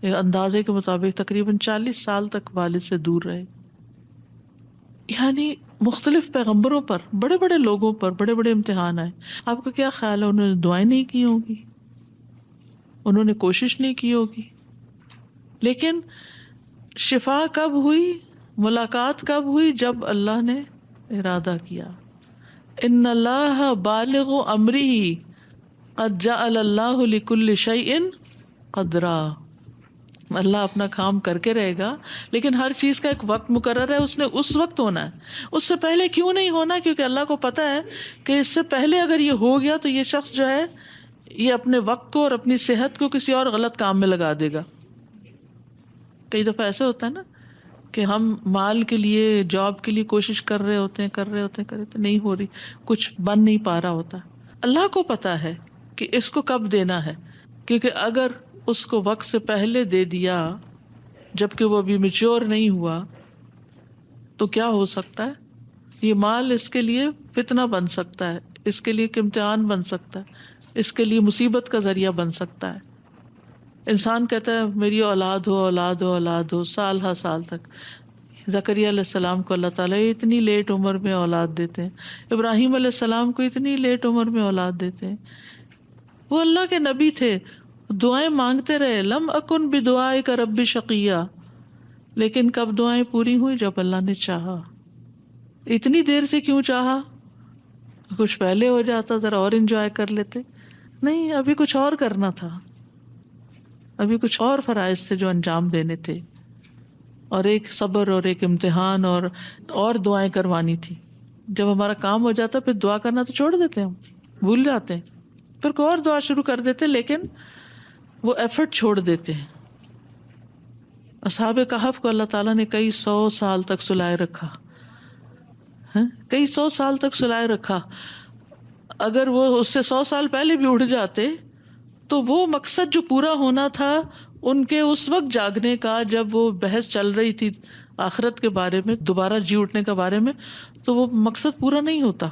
ایک اندازے کے مطابق تقریباً 40 سال تک والد سے دور رہے. یعنی مختلف پیغمبروں پر، بڑے بڑے لوگوں پر بڑے بڑے امتحان آئے. آپ کا کیا خیال ہے انہوں نے دعائیں نہیں کی ہوگی، انہوں نے کوشش نہیں کی ہوگی؟ لیکن شفا کب ہوئی، ملاقات کب ہوئی؟ جب اللہ نے ارادہ کیا. ان اللہ بالغ امرہ قد جعل اللہ لکل شیء قدرا. اللہ اپنا کام کر کے رہے گا، لیکن ہر چیز کا ایک وقت مقرر ہے، اس نے اس وقت ہونا ہے. اس سے پہلے کیوں نہیں ہونا؟ کیونکہ اللہ کو پتہ ہے کہ اس سے پہلے اگر یہ ہو گیا تو یہ شخص جو ہے یہ اپنے وقت کو اور اپنی صحت کو کسی اور غلط کام میں لگا دے گا. کئی دفعہ ایسا ہوتا ہے نا کہ ہم مال کے لیے، جاب کے لیے کوشش کر رہے ہوتے ہیں، نہیں ہو رہی، کچھ بن نہیں پا رہا ہوتا. اللہ کو پتہ ہے کہ اس کو کب دینا ہے، کیونکہ اگر اس کو وقت سے پہلے دے دیا جبکہ وہ ابھی میچور نہیں ہوا تو کیا ہو سکتا ہے؟ یہ مال اس کے لیے فتنہ بن سکتا ہے، اس کے لیے ایک امتحان بن سکتا ہے، اس کے لیے مصیبت کا ذریعہ بن سکتا ہے. انسان کہتا ہے میری اولاد ہو سال ہر سال تک. زکریا علیہ السلام کو اللہ تعالیٰ اتنی لیٹ عمر میں اولاد دیتے ہیں، ابراہیم علیہ السلام کو اتنی لیٹ عمر میں اولاد دیتے ہیں. وہ اللہ کے نبی تھے، دعائیں مانگتے رہے. لم اکن بدعائک رب شقیہ، لیکن کب دعائیں پوری ہوئی؟ جب اللہ نے چاہا. اتنی دیر سے کیوں چاہا؟ کچھ پہلے ہو جاتا، ذرا اور انجوائے کر لیتے. نہیں، ابھی کچھ اور کرنا تھا، ابھی کچھ اور فرائض تھے جو انجام دینے تھے، اور ایک صبر اور ایک امتحان اور دعائیں کروانی تھی. جب ہمارا کام ہو جاتا پھر دعا کرنا تو چھوڑ دیتے ہیں، ہم بھول جاتے ہیں، پھر کوئی اور دعا شروع کر دیتے، لیکن وہ ایفرٹ چھوڑ دیتے ہیں. اصحاب کہف کو اللہ تعالیٰ نے کئی 100 سال تک سلائے رکھا، کئی 100 سال تک سلائے رکھا. اگر وہ اس سے 100 سال پہلے بھی اٹھ جاتے تو وہ مقصد جو پورا ہونا تھا ان کے اس وقت جاگنے کا، جب وہ بحث چل رہی تھی آخرت کے بارے میں، دوبارہ جی اٹھنے کے بارے میں، تو وہ مقصد پورا نہیں ہوتا.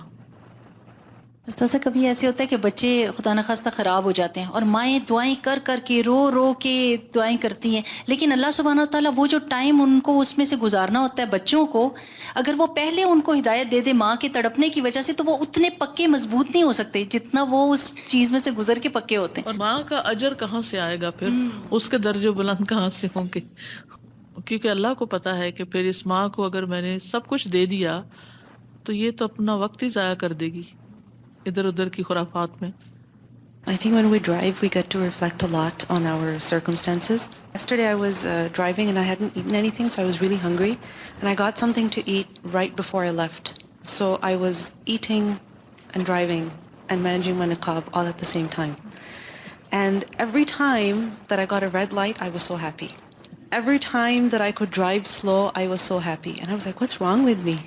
استاذہ کبھی ایسے ہوتا ہے کہ بچے خدا نخواستہ خراب ہو جاتے ہیں اور مائیں دعائیں کر کر کے رو کے دعائیں کرتی ہیں، لیکن اللہ سبحانہ و تعالیٰ وہ جو ٹائم ان کو اس میں سے گزارنا ہوتا ہے بچوں کو، اگر وہ پہلے ان کو ہدایت دے دے ماں کے تڑپنے کی وجہ سے، تو وہ اتنے پکے مضبوط نہیں ہو سکتے جتنا وہ اس چیز میں سے گزر کے پکے ہوتے ہیں. اور ماں کا اجر کہاں سے آئے گا پھر؟ اس کے درجے بلند کہاں سے ہوں گے؟ کیونکہ اللہ کو پتا ہے کہ پھر اس ماں کو اگر میں نے سب کچھ دے دیا تو یہ تو اپنا وقت ہی ضائع کر دے گی ادھر ادھر کی خرافات میں. I think when we drive, we get to reflect a lot on our circumstances. Yesterday I was driving and I hadn't eaten anything, so I was really hungry. And I got something to eat right before I left. So I was eating and driving and managing my niqab all at the same time. And every time that I got a red light, I was so happy. Every time that I could drive slow, I was so happy. And I was like, what's wrong with me?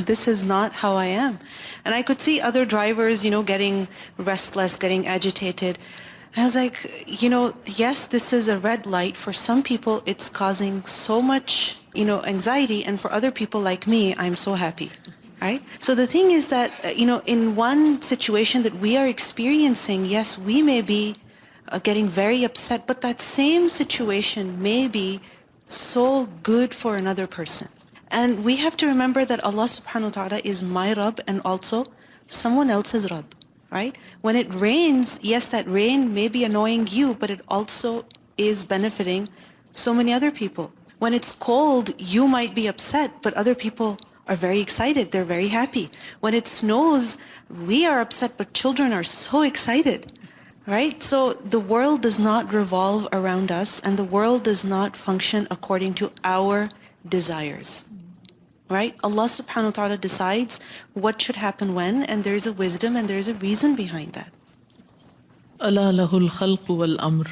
This is not how I am. And I could see other drivers, getting restless, getting agitated. And I was like, yes, this is a red light. For some people, it's causing so much, anxiety. And for other people like me, I'm so happy. Right? So the thing is that, in one situation that we are experiencing, yes, we may be getting very upset, but that same situation may be so good for another person. And we have to remember that Allah subhanahu wa ta'ala is my Rabb and also someone else's Rabb, right? When it rains, yes, that rain may be annoying you, but it also is benefiting so many other people. When it's cold, you might be upset, but other people are very excited, they're very happy. When it snows, we are upset, but children are so excited. Right? So the world does not revolve around us, and the world does not function according to our desires. Right? Allah subhanahu wa ta'ala decides what should happen when, and there is a wisdom and there is a reason behind that. Ala lahul khalq wal amr.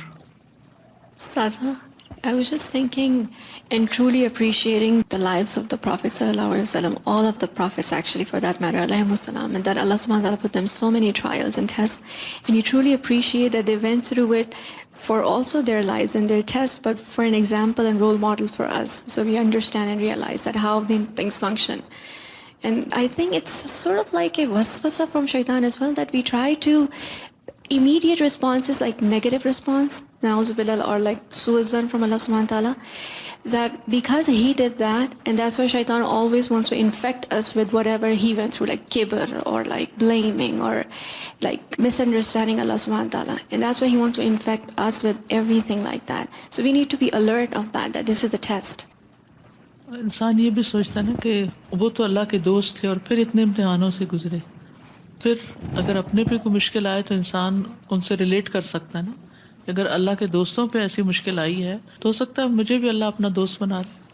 Saza, I was just thinking and truly appreciating the lives of the Prophet ﷺ, all of the prophets actually for that matter, alayhimussalam, and that Allah subhanahu wa ta'ala put them so many trials and tests, and you truly appreciate that they went through it for also their lives and their tests, but for an example and role model for us, so we understand and realize that how the things function. And I think it's sort of like a waswasa from shaitan as well, that we try to immediate responses like negative response, na'uzubillah, or like su'azan from Allah subhanahu wa ta'ala, that because he did that, and that's why shaitan always wants to infect us with whatever he went through, like kibr or like blaming or like misunderstanding Allah subhanahu wa ta'ala, and that's why he wants to infect us with everything like that. So we need to be alert of that this is a test. انسان یہ بھی سوچتا ہے نا کہ وہ تو اللہ کے دوست تھے اور پھر اتنے امتحانوں سے گزرے، پھر اگر اپنے پہ کوئی مشکل آئے تو انسان ان سے ریلیٹ کر سکتا ہے نا، اگر اللہ کے دوستوں پہ ایسی مشکل آئی ہے تو ہو سکتا ہے مجھے بھی اللہ اپنا دوست بنا لے.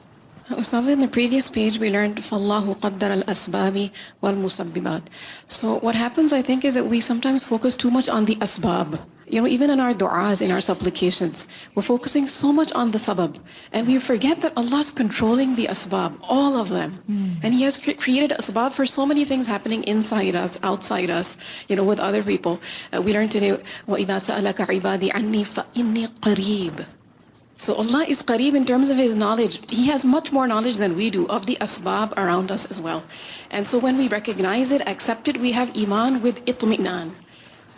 Ustaz, in the previous page we learned فَاللَّهُ قَدَّرَ الْأَسْبَابِ وَالْمُسَبِّبَاتِ. So what happens, I think, is that we sometimes focus too much on the asbab. Even in our du'as, in our supplications, we're focusing so much on the sabab, and we forget that Allah's controlling the asbab, all of them. And He has created asbab for so many things happening inside us, outside us, with other people. We learned today, وَإِذَا سَأَلَكَ عِبَادِي عَنِّي فَإِنِّي قَرِيبٌ. So Allah is qareeb in terms of His knowledge. He has much more knowledge than we do of the asbab around us as well. And so when we recognize it, accept it, we have iman with itmi'nan,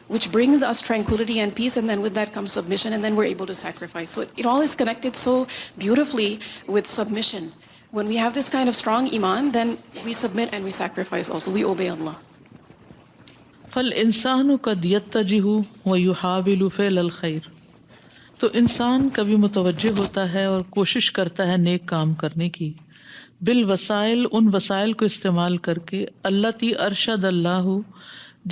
which brings us tranquility and peace, and then with that comes submission, and then we're able to sacrifice. So it all is connected so beautifully with submission. When we have this kind of strong iman, then we submit and we sacrifice also. We obey Allah. فَالْإِنسَانُ قَدْ يَتَّجِهُ وَيُحَاوِلُ فِعْلَ الْخَيْرِ. تو انسان کبھی متوجہ ہوتا ہے اور کوشش کرتا ہے نیک کام کرنے کی، بالوسائل، ان وسائل کو استعمال کر کے، اللتی ارشد اللہ،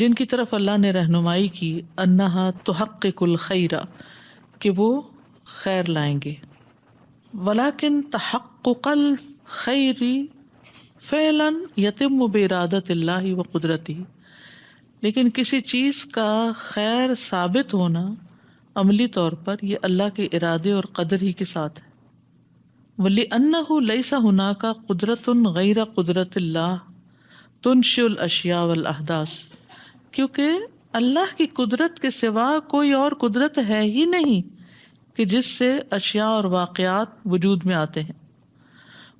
جن کی طرف اللہ نے رہنمائی کی، انہا تحقق الخیر، کہ وہ خیر لائیں گے. ولیکن تحقق الخیر فعلا یتم بارادۃ اللہ و قدرتہ، لیکن کسی چیز کا خیر ثابت ہونا عملی طور پر یہ اللہ کے ارادے اور قدر ہی کے ساتھ ہے. وَلِأَنَّهُ لَيْسَ هُنَاكَ قُدْرَةٌ غَيْرَ قُدْرَةِ اللَّهِ تُنشِئُ الْأَشْيَاءَ وَالْأَحْدَاثَ، کیونکہ اللہ کی قدرت کے سوا کوئی اور قدرت ہے ہی نہیں کہ جس سے اشیاء اور واقعات وجود میں آتے ہیں.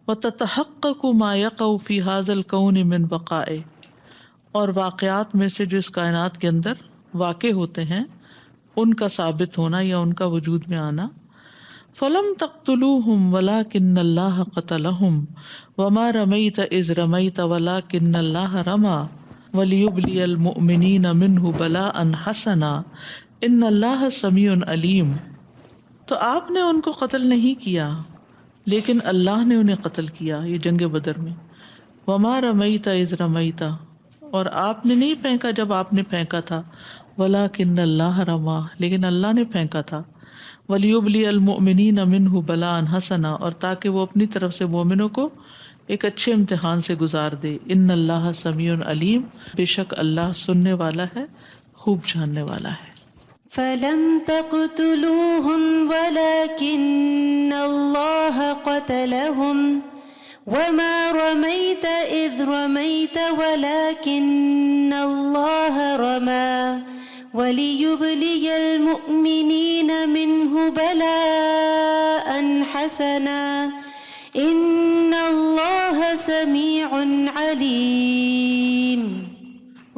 وَتَتَحَقَّقُ مَا يَقَعُ فِي هَذَا الْكَوْنِ مِنْ بَقَائِهِ، اور واقعات میں سے جو اس کائنات کے اندر واقع ہوتے ہیں ان کا ثابت ہونا یا ان کا وجود میں آنا. فَلَمْ تَقْتُلُوهُمْ وَلَكِنَّ اللَّهَ قَتَلَهُمْ وَمَا رَمَيْتَ إِذْ رَمَيْتَ وَلَكِنَّ اللَّهَ رَمَى وَلِيُبْلِيَ الْمُؤْمِنِينَ مِنْهُ بَلَاءً حَسَنًا إِنَّ اللَّهَ سَمِيعٌ عَلِيمٌ. تو آپ نے ان کو قتل نہیں کیا لیکن اللہ نے انہیں قتل کیا، یہ جنگ بدر میں. وَمَا رَمَيْتَ إِذْ رَمَيْتَ، اور آپ نے نہیں پھینکا جب آپ نے پھینکا تھا، وَلَكِنَّ اللَّهَ رَمَى، لیکن اللہ نے پھینکا تھا. وَلِيُبْلِيَ الْمُؤْمِنِينَ مِنْهُ بَلَاءً حَسَنًا، اور تاکہ وہ اپنی طرف سے مومنوں کو ایک اچھے امتحان سے گزار دے. إِنَّ اللَّهَ سَمِيعٌ عَلِيمٌ، بے شک اللہ سننے والا ہے، خوب جاننے والا ہے. فَلَمْ تَقْتُلُوهُمْ وَلَكِنَّ اللَّهَ قَتَلَهُمْ وَمَا رَمَيْتَ إِذْ رَمَيْتَ وَلَكِنَّ اللَّهَ رَمَى وَلِيُبْلِيَ الْمُؤْمِنِينَ مِنْهُ بَلَاءً حَسَنًا إِنَّ اللَّهَ سَمِيعٌ عَلِيمٌ.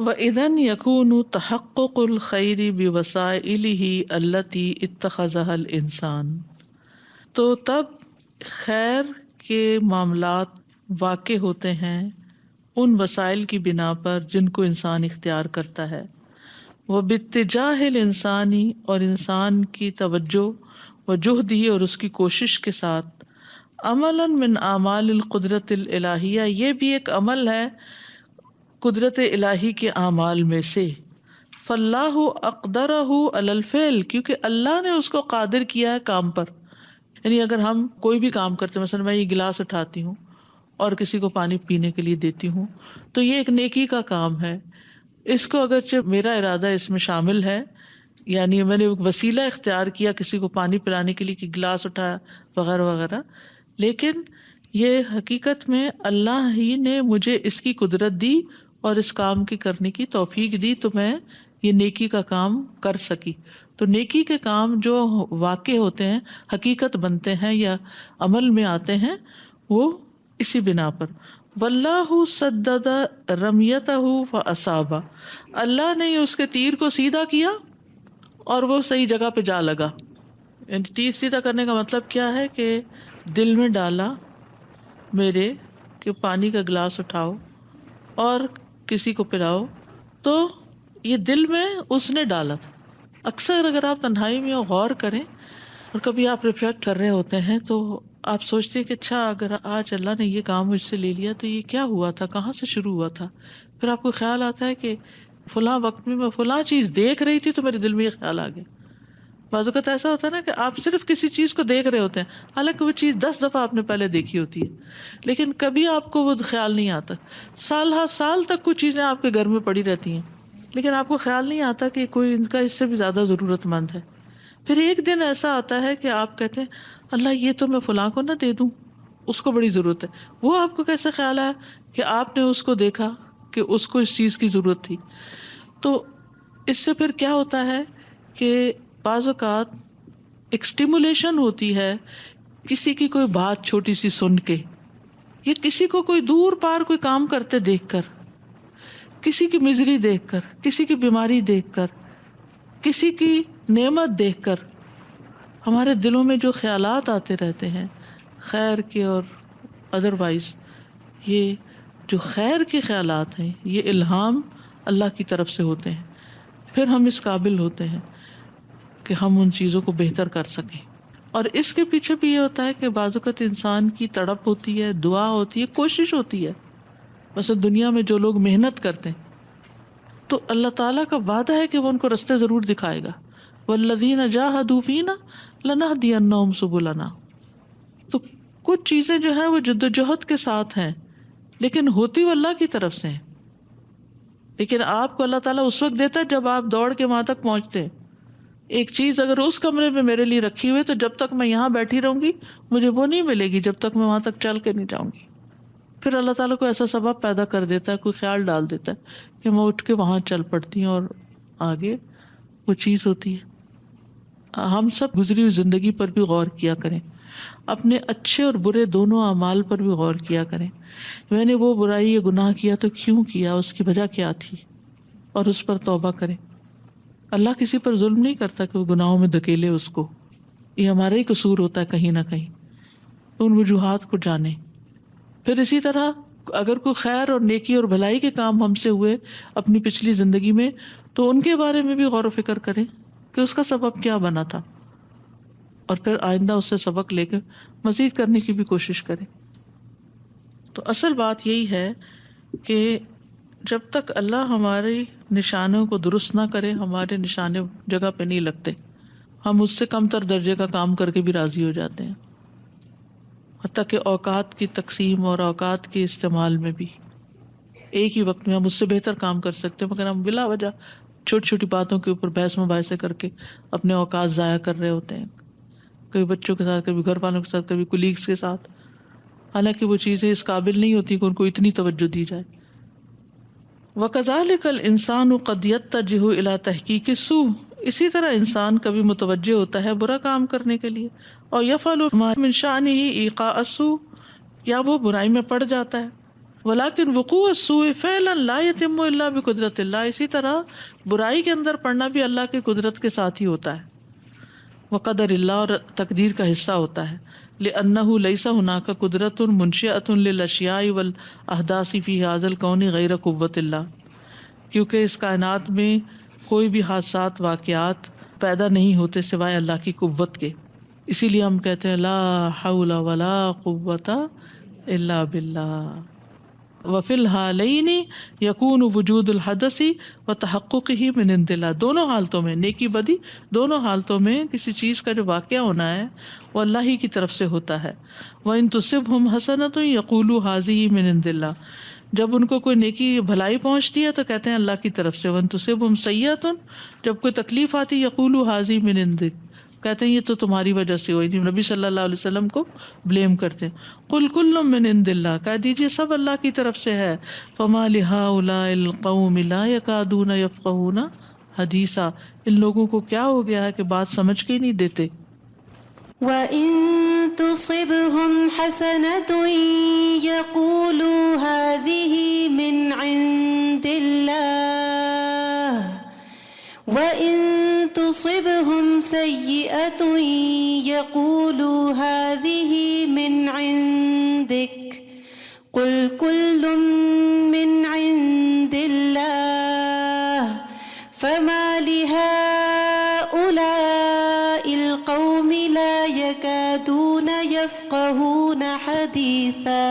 وَإِذَنْ يَكُونُ تَحَقُّقُ الْخَيْرِ بِوَسَائِلِهِ الَّتِي اتَّخَذَهَا الْإِنسَانُ، تو تب خیر کے معاملات واقع ہوتے ہیں ان وسائل کی بنا پر جن کو انسان اختیار کرتا ہے، وَبِاتِّجَاهِ الْإِنسَانِ، اور انسان کی توجہ، وجہدہ، اور اس کی کوشش کے ساتھ، عملاً من اعمال القدرت الالہیہ، یہ بھی ایک عمل ہے قدرت الہی کے اعمال میں سے، فاللہ اقدرہ علی الفعل، کیونکہ اللہ نے اس کو قادر کیا ہے کام پر. یعنی اگر ہم کوئی بھی کام کرتے ہیں، مثلا میں یہ گلاس اٹھاتی ہوں اور کسی کو پانی پینے کے لیے دیتی ہوں، تو یہ ایک نیکی کا کام ہے. اس کو اگرچہ میرا ارادہ اس میں شامل ہے، یعنی میں نے وسیلہ اختیار کیا کسی کو پانی پلانے کے لیے کہ گلاس اٹھایا وغیرہ وغیرہ، لیکن یہ حقیقت میں اللہ ہی نے مجھے اس کی قدرت دی اور اس کام کی کرنے کی توفیق دی، تو میں یہ نیکی کا کام کر سکی. تو نیکی کے کام جو واقع ہوتے ہیں، حقیقت بنتے ہیں یا عمل میں آتے ہیں، وہ اسی بنا پر. واللہ سدد رمیتہ فاصاب، اللہ نے اس کے تیر کو سیدھا کیا اور وہ صحیح جگہ پہ جا لگا. یعنی تیر سیدھا کرنے کا مطلب کیا ہے کہ دل میں ڈالا میرے کہ پانی کا گلاس اٹھاؤ اور کسی کو پلاؤ، تو یہ دل میں اس نے ڈالا تھا. اکثر اگر آپ تنہائی میں غور کریں اور کبھی آپ ریفلیکٹ کر رہے ہوتے ہیں تو آپ سوچتے ہیں کہ اچھا اگر آج اللہ نے یہ کام مجھ سے لے لیا تو یہ کیا ہوا تھا، کہاں سے شروع ہوا تھا. پھر آپ کو خیال آتا ہے کہ فلاں وقت میں فلاں چیز دیکھ رہی تھی تو میرے دل میں یہ خیال آ گیا. بعض اوقات ایسا ہوتا ہے نا کہ آپ صرف کسی چیز کو دیکھ رہے ہوتے ہیں، حالانکہ وہ چیز 10 دفعہ آپ نے پہلے دیکھی ہوتی ہے، لیکن کبھی آپ کو وہ خیال نہیں آتا. سال ہر سال تک کچھ چیزیں آپ کے گھر میں پڑی رہتی ہیں، لیکن آپ کو خیال نہیں آتا کہ کوئی ان کا اس سے بھی زیادہ ضرورت مند ہے. پھر ایک دن ایسا آتا ہے کہ آپ کہتے ہیں اللہ یہ تو میں فلاں کو نہ دے دوں، اس کو بڑی ضرورت ہے. وہ آپ کو کیسے خیال آیا کہ آپ نے اس کو دیکھا کہ اس کو اس چیز کی ضرورت تھی. تو اس سے پھر کیا ہوتا ہے کہ بعض اوقات ایک اسٹیمولیشن ہوتی ہے کسی کی کوئی بات چھوٹی سی سن کے، یا کسی کو کوئی دور پار کوئی کام کرتے دیکھ کر، کسی کی مزری دیکھ کر، کسی کی بیماری دیکھ کر، کسی کی نعمت دیکھ کر، ہمارے دلوں میں جو خیالات آتے رہتے ہیں خیر کے اور ادروائز، یہ جو خیر کے خیالات ہیں یہ الہام اللہ کی طرف سے ہوتے ہیں. پھر ہم اس قابل ہوتے ہیں کہ ہم ان چیزوں کو بہتر کر سکیں. اور اس کے پیچھے بھی یہ ہوتا ہے کہ بعض اوقات انسان کی تڑپ ہوتی ہے، دعا ہوتی ہے، کوشش ہوتی ہے. مثلا دنیا میں جو لوگ محنت کرتے ہیں تو اللہ تعالیٰ کا وعدہ ہے کہ وہ ان کو رستے ضرور دکھائے گا. والذین جاہدوا فینا لنہدینہم سبلنا. تو کچھ چیزیں جو ہیں وہ جدوجہد کے ساتھ ہیں، لیکن ہوتی وہ اللہ کی طرف سے ہیں. لیکن آپ کو اللہ تعالیٰ اس وقت دیتا ہے جب آپ دوڑ کے وہاں تک پہنچتے ہیں. ایک چیز اگر اس کمرے میں میرے لیے رکھی ہوئی تو جب تک میں یہاں بیٹھی رہوں گی مجھے وہ نہیں ملے گی جب تک میں وہاں تک چل کے نہیں جاؤں گی. پھر اللہ تعالیٰ کو ایسا سبب پیدا کر دیتا ہے، کوئی خیال ڈال دیتا ہے کہ میں اٹھ کے وہاں چل پڑتی ہوں اور آگے وہ چیز ہوتی ہے. ہم سب گزری ہوئی زندگی پر بھی غور کیا کریں، اپنے اچھے اور برے دونوں اعمال پر بھی غور کیا کریں. میں نے وہ برائی یا گناہ کیا تو کیوں کیا، اس کی وجہ کیا تھی، اور اس پر توبہ کریں. اللہ کسی پر ظلم نہیں کرتا کہ وہ گناہوں میں دھکیلے اس کو، یہ ہمارا ہی قصور ہوتا ہے کہیں نہ کہیں. ان وجوہات کو جانیں. پھر اسی طرح اگر کوئی خیر اور نیکی اور بھلائی کے کام ہم سے ہوئے اپنی پچھلی زندگی میں تو ان کے بارے میں بھی غور و فکر کریں کہ اس کا سبب کیا بنا تھا، اور پھر آئندہ اس سے سبق لے کے مزید کرنے کی بھی کوشش کریں. تو اصل بات یہی ہے کہ جب تک اللہ ہماری نشانوں کو درست نہ کرے ہمارے نشانے جگہ پہ نہیں لگتے. ہم اس سے کم تر درجے کا کام کر کے بھی راضی ہو جاتے ہیں. حتیٰ کہ اوقات کی تقسیم اور اوقات کے استعمال میں بھی ایک ہی وقت میں ہم اس سے بہتر کام کر سکتے ہیں، مگر ہم بلا وجہ چھوٹی چھوٹی باتوں کے اوپر بحث مباحثے کر کے اپنے اوقات ضائع کر رہے ہوتے ہیں، کبھی بچوں کے ساتھ، کبھی گھر والوں کے ساتھ، کبھی کولیگس کے ساتھ، حالانکہ وہ چیزیں اس قابل نہیں ہوتی کہ ان کو اتنی توجہ دی جائے. وَكَذَلِكَ الْإِنسَانُ قَدْ يَتَّجِهُ إِلَى تَحْقِيقِ السُّوءِ. اسی طرح انسان کبھی متوجہ ہوتا ہے برا کام کرنے کے لیے، اور يَفْعَلُ مَا مِنْ شَأْنِهِ إِيقَاءَ السُّوءِ، یا وہ برائی میں پڑ جاتا ہے ولیکن وقوع السوء فعلا لا یتم الا بقدرت اللہ، اسی طرح برائی کے اندر پڑنا بھی اللہ کی قدرت کے ساتھ ہی ہوتا ہے، وقدر اللہ، اور تقدیر کا حصہ ہوتا ہے، لأنه ليس هناك قدرة منشئة للأشياء والأحداث في هذا الكون غیر قوت اللہ، کیونکہ اس کائنات میں کوئی بھی حادثات واقعات پیدا نہیں ہوتے سوائے اللہ کی قوت کے، اسی لیے ہم کہتے ہیں لا حول ولا قوت الا باللہ۔ وفی الحالین یکون وجود الحدث وتحققہ من عند اللہ، دونوں حالتوں میں، نیکی بدی دونوں حالتوں میں کسی چیز کا جو واقعہ ہونا ہے وہ اللہ ہی کی طرف سے ہوتا ہے۔ وَإِن تُصِبْهُمْ حَسَنَةٌ يَقُولُوا هَٰذِهِ مِنْ عِندِ اللَّهِ، جب ان کو کوئی نیکی بھلائی پہنچتی ہے تو کہتے ہیں اللہ کی طرف سے۔ وَإِن تُصِبْهُمْ سَيِّئَةٌ، جب کوئی تکلیف آتی ہے يَقُولُوا هَٰذِهِ مِنْ عِندِكَ، کہتے ہیں یہ تو تمہاری وجہ سے ہوئی، نبی صلی اللہ علیہ وسلم کو بلیم کرتے ہیں۔ قل کل من عند اللہ، کہہ دیجیے سب اللہ کی طرف سے ہے۔ فما لہؤلاء القوم لا یکادون یفقہون حدیثا، ان لوگوں کو کیا ہو گیا ہے کہ بات سمجھ کے ہی نہیں دیتے۔ وَإِن تُصِبْهُمْ حَسَنَةٌ يَقُولُوا هَٰذِهِ مِنْ عِندِ اللَّهِ وَإِن تُصِبْهُمْ سَيِّئَةٌ يَقُولُوا هَٰذِهِ مِنْ عِندِكَ قُلْ كُلٌّ مِّنْ عِندِ اللَّهِ فَمَا لِهَٰؤُلَاءِ الْقَوْمِ لَا يَكَادُونَ يَفْقَهُونَ حَدِيثًا۔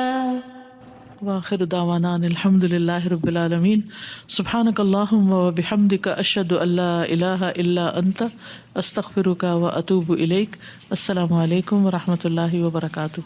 وآخر دعوانا ان الحمد للہ رب العالمین۔ سبحانک اللہم وبحمدک، اشہد ان لا الہ الا انت، استغفرک واتوب الیک۔ السلام علیکم ورحمۃ اللہ وبرکاتہ۔